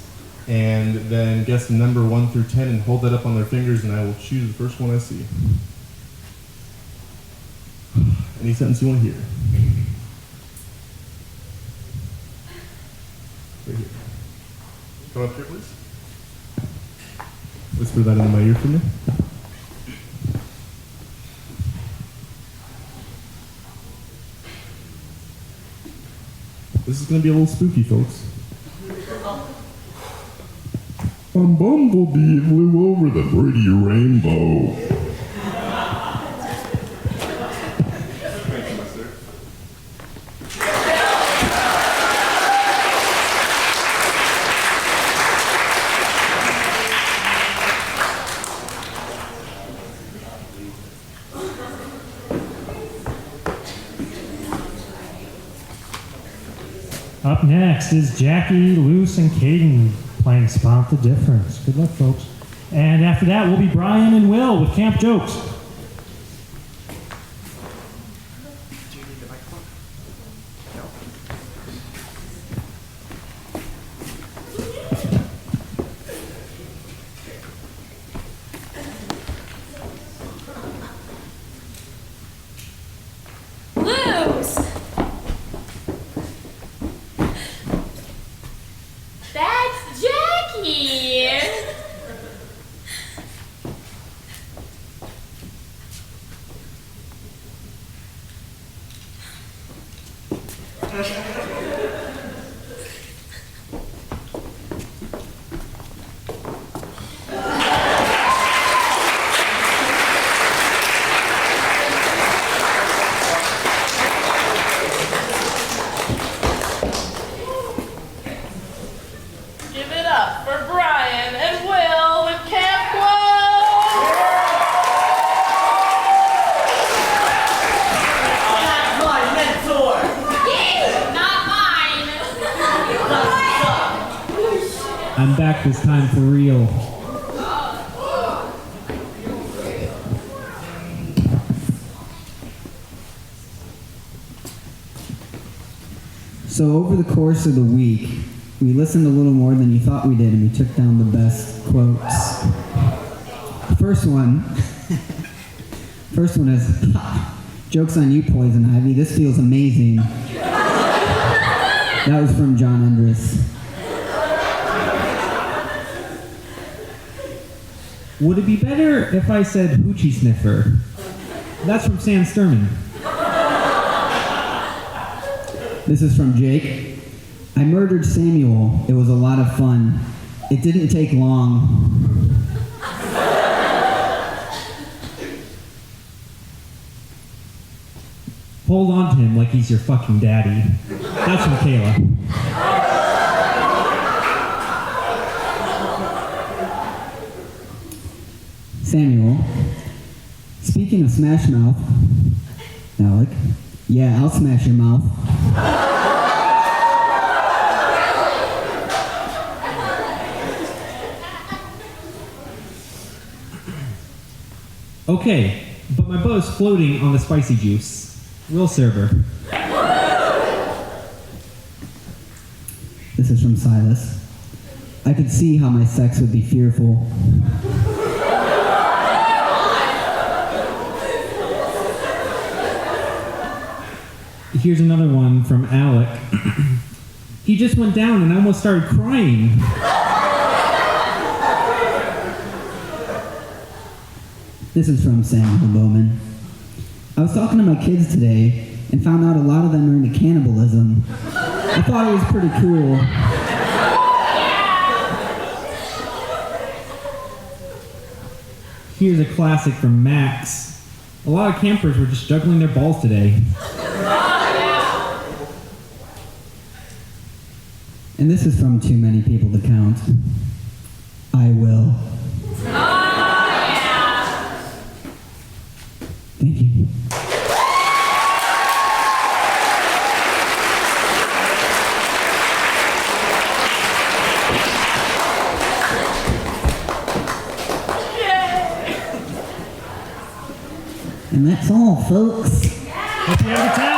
and then guess the number 1 through 10 and hold that up on their fingers, and I will choose the first one I see. Any sentence you want to hear? Right here. Come up here, please. Whisper that into my ear for me. This is going to be a little spooky, folks. A bumblebee flew over the pretty rainbow. Up next is Jackie, Luce, and Caden playing Spot the Difference. Good luck, folks. And after that will be Brian and Will with Camp Jokes. Lose! That's Jackie! Give it up for Brian and Will with Camp Glow! That's my mentor! Not mine! I'm back this time for real. So over the course of the week, we listened a little more than you thought we did, and we took down the best quotes. First one is, "Ha, joke's on you, Poison Ivy. This feels amazing." That was from John Endres. Would it be better if I said hoochie sniffer? That's from Sam Sturman. This is from Jake. "I murdered Samuel. It was a lot of fun. It didn't take long." Hold on to him like he's your fucking daddy. That's from Kayla. Samuel. "Speaking of Smash Mouth," Alec. "Yeah, I'll smash your mouth." Okay, but my boat's floating on the spicy juice. Real server. This is from Silas. "I could see how my sex would be fearful." Here's another one from Alec. "He just went down and I almost started crying." This is from Samuel Bowman. "I was talking to my kids today and found out a lot of them are into cannibalism. I thought it was pretty cool." Here's a classic from Max. "A lot of campers were just juggling their balls today." And this is from Too Many People to Count. "I will." Thank you. And that's all, folks. Hope you have a good time.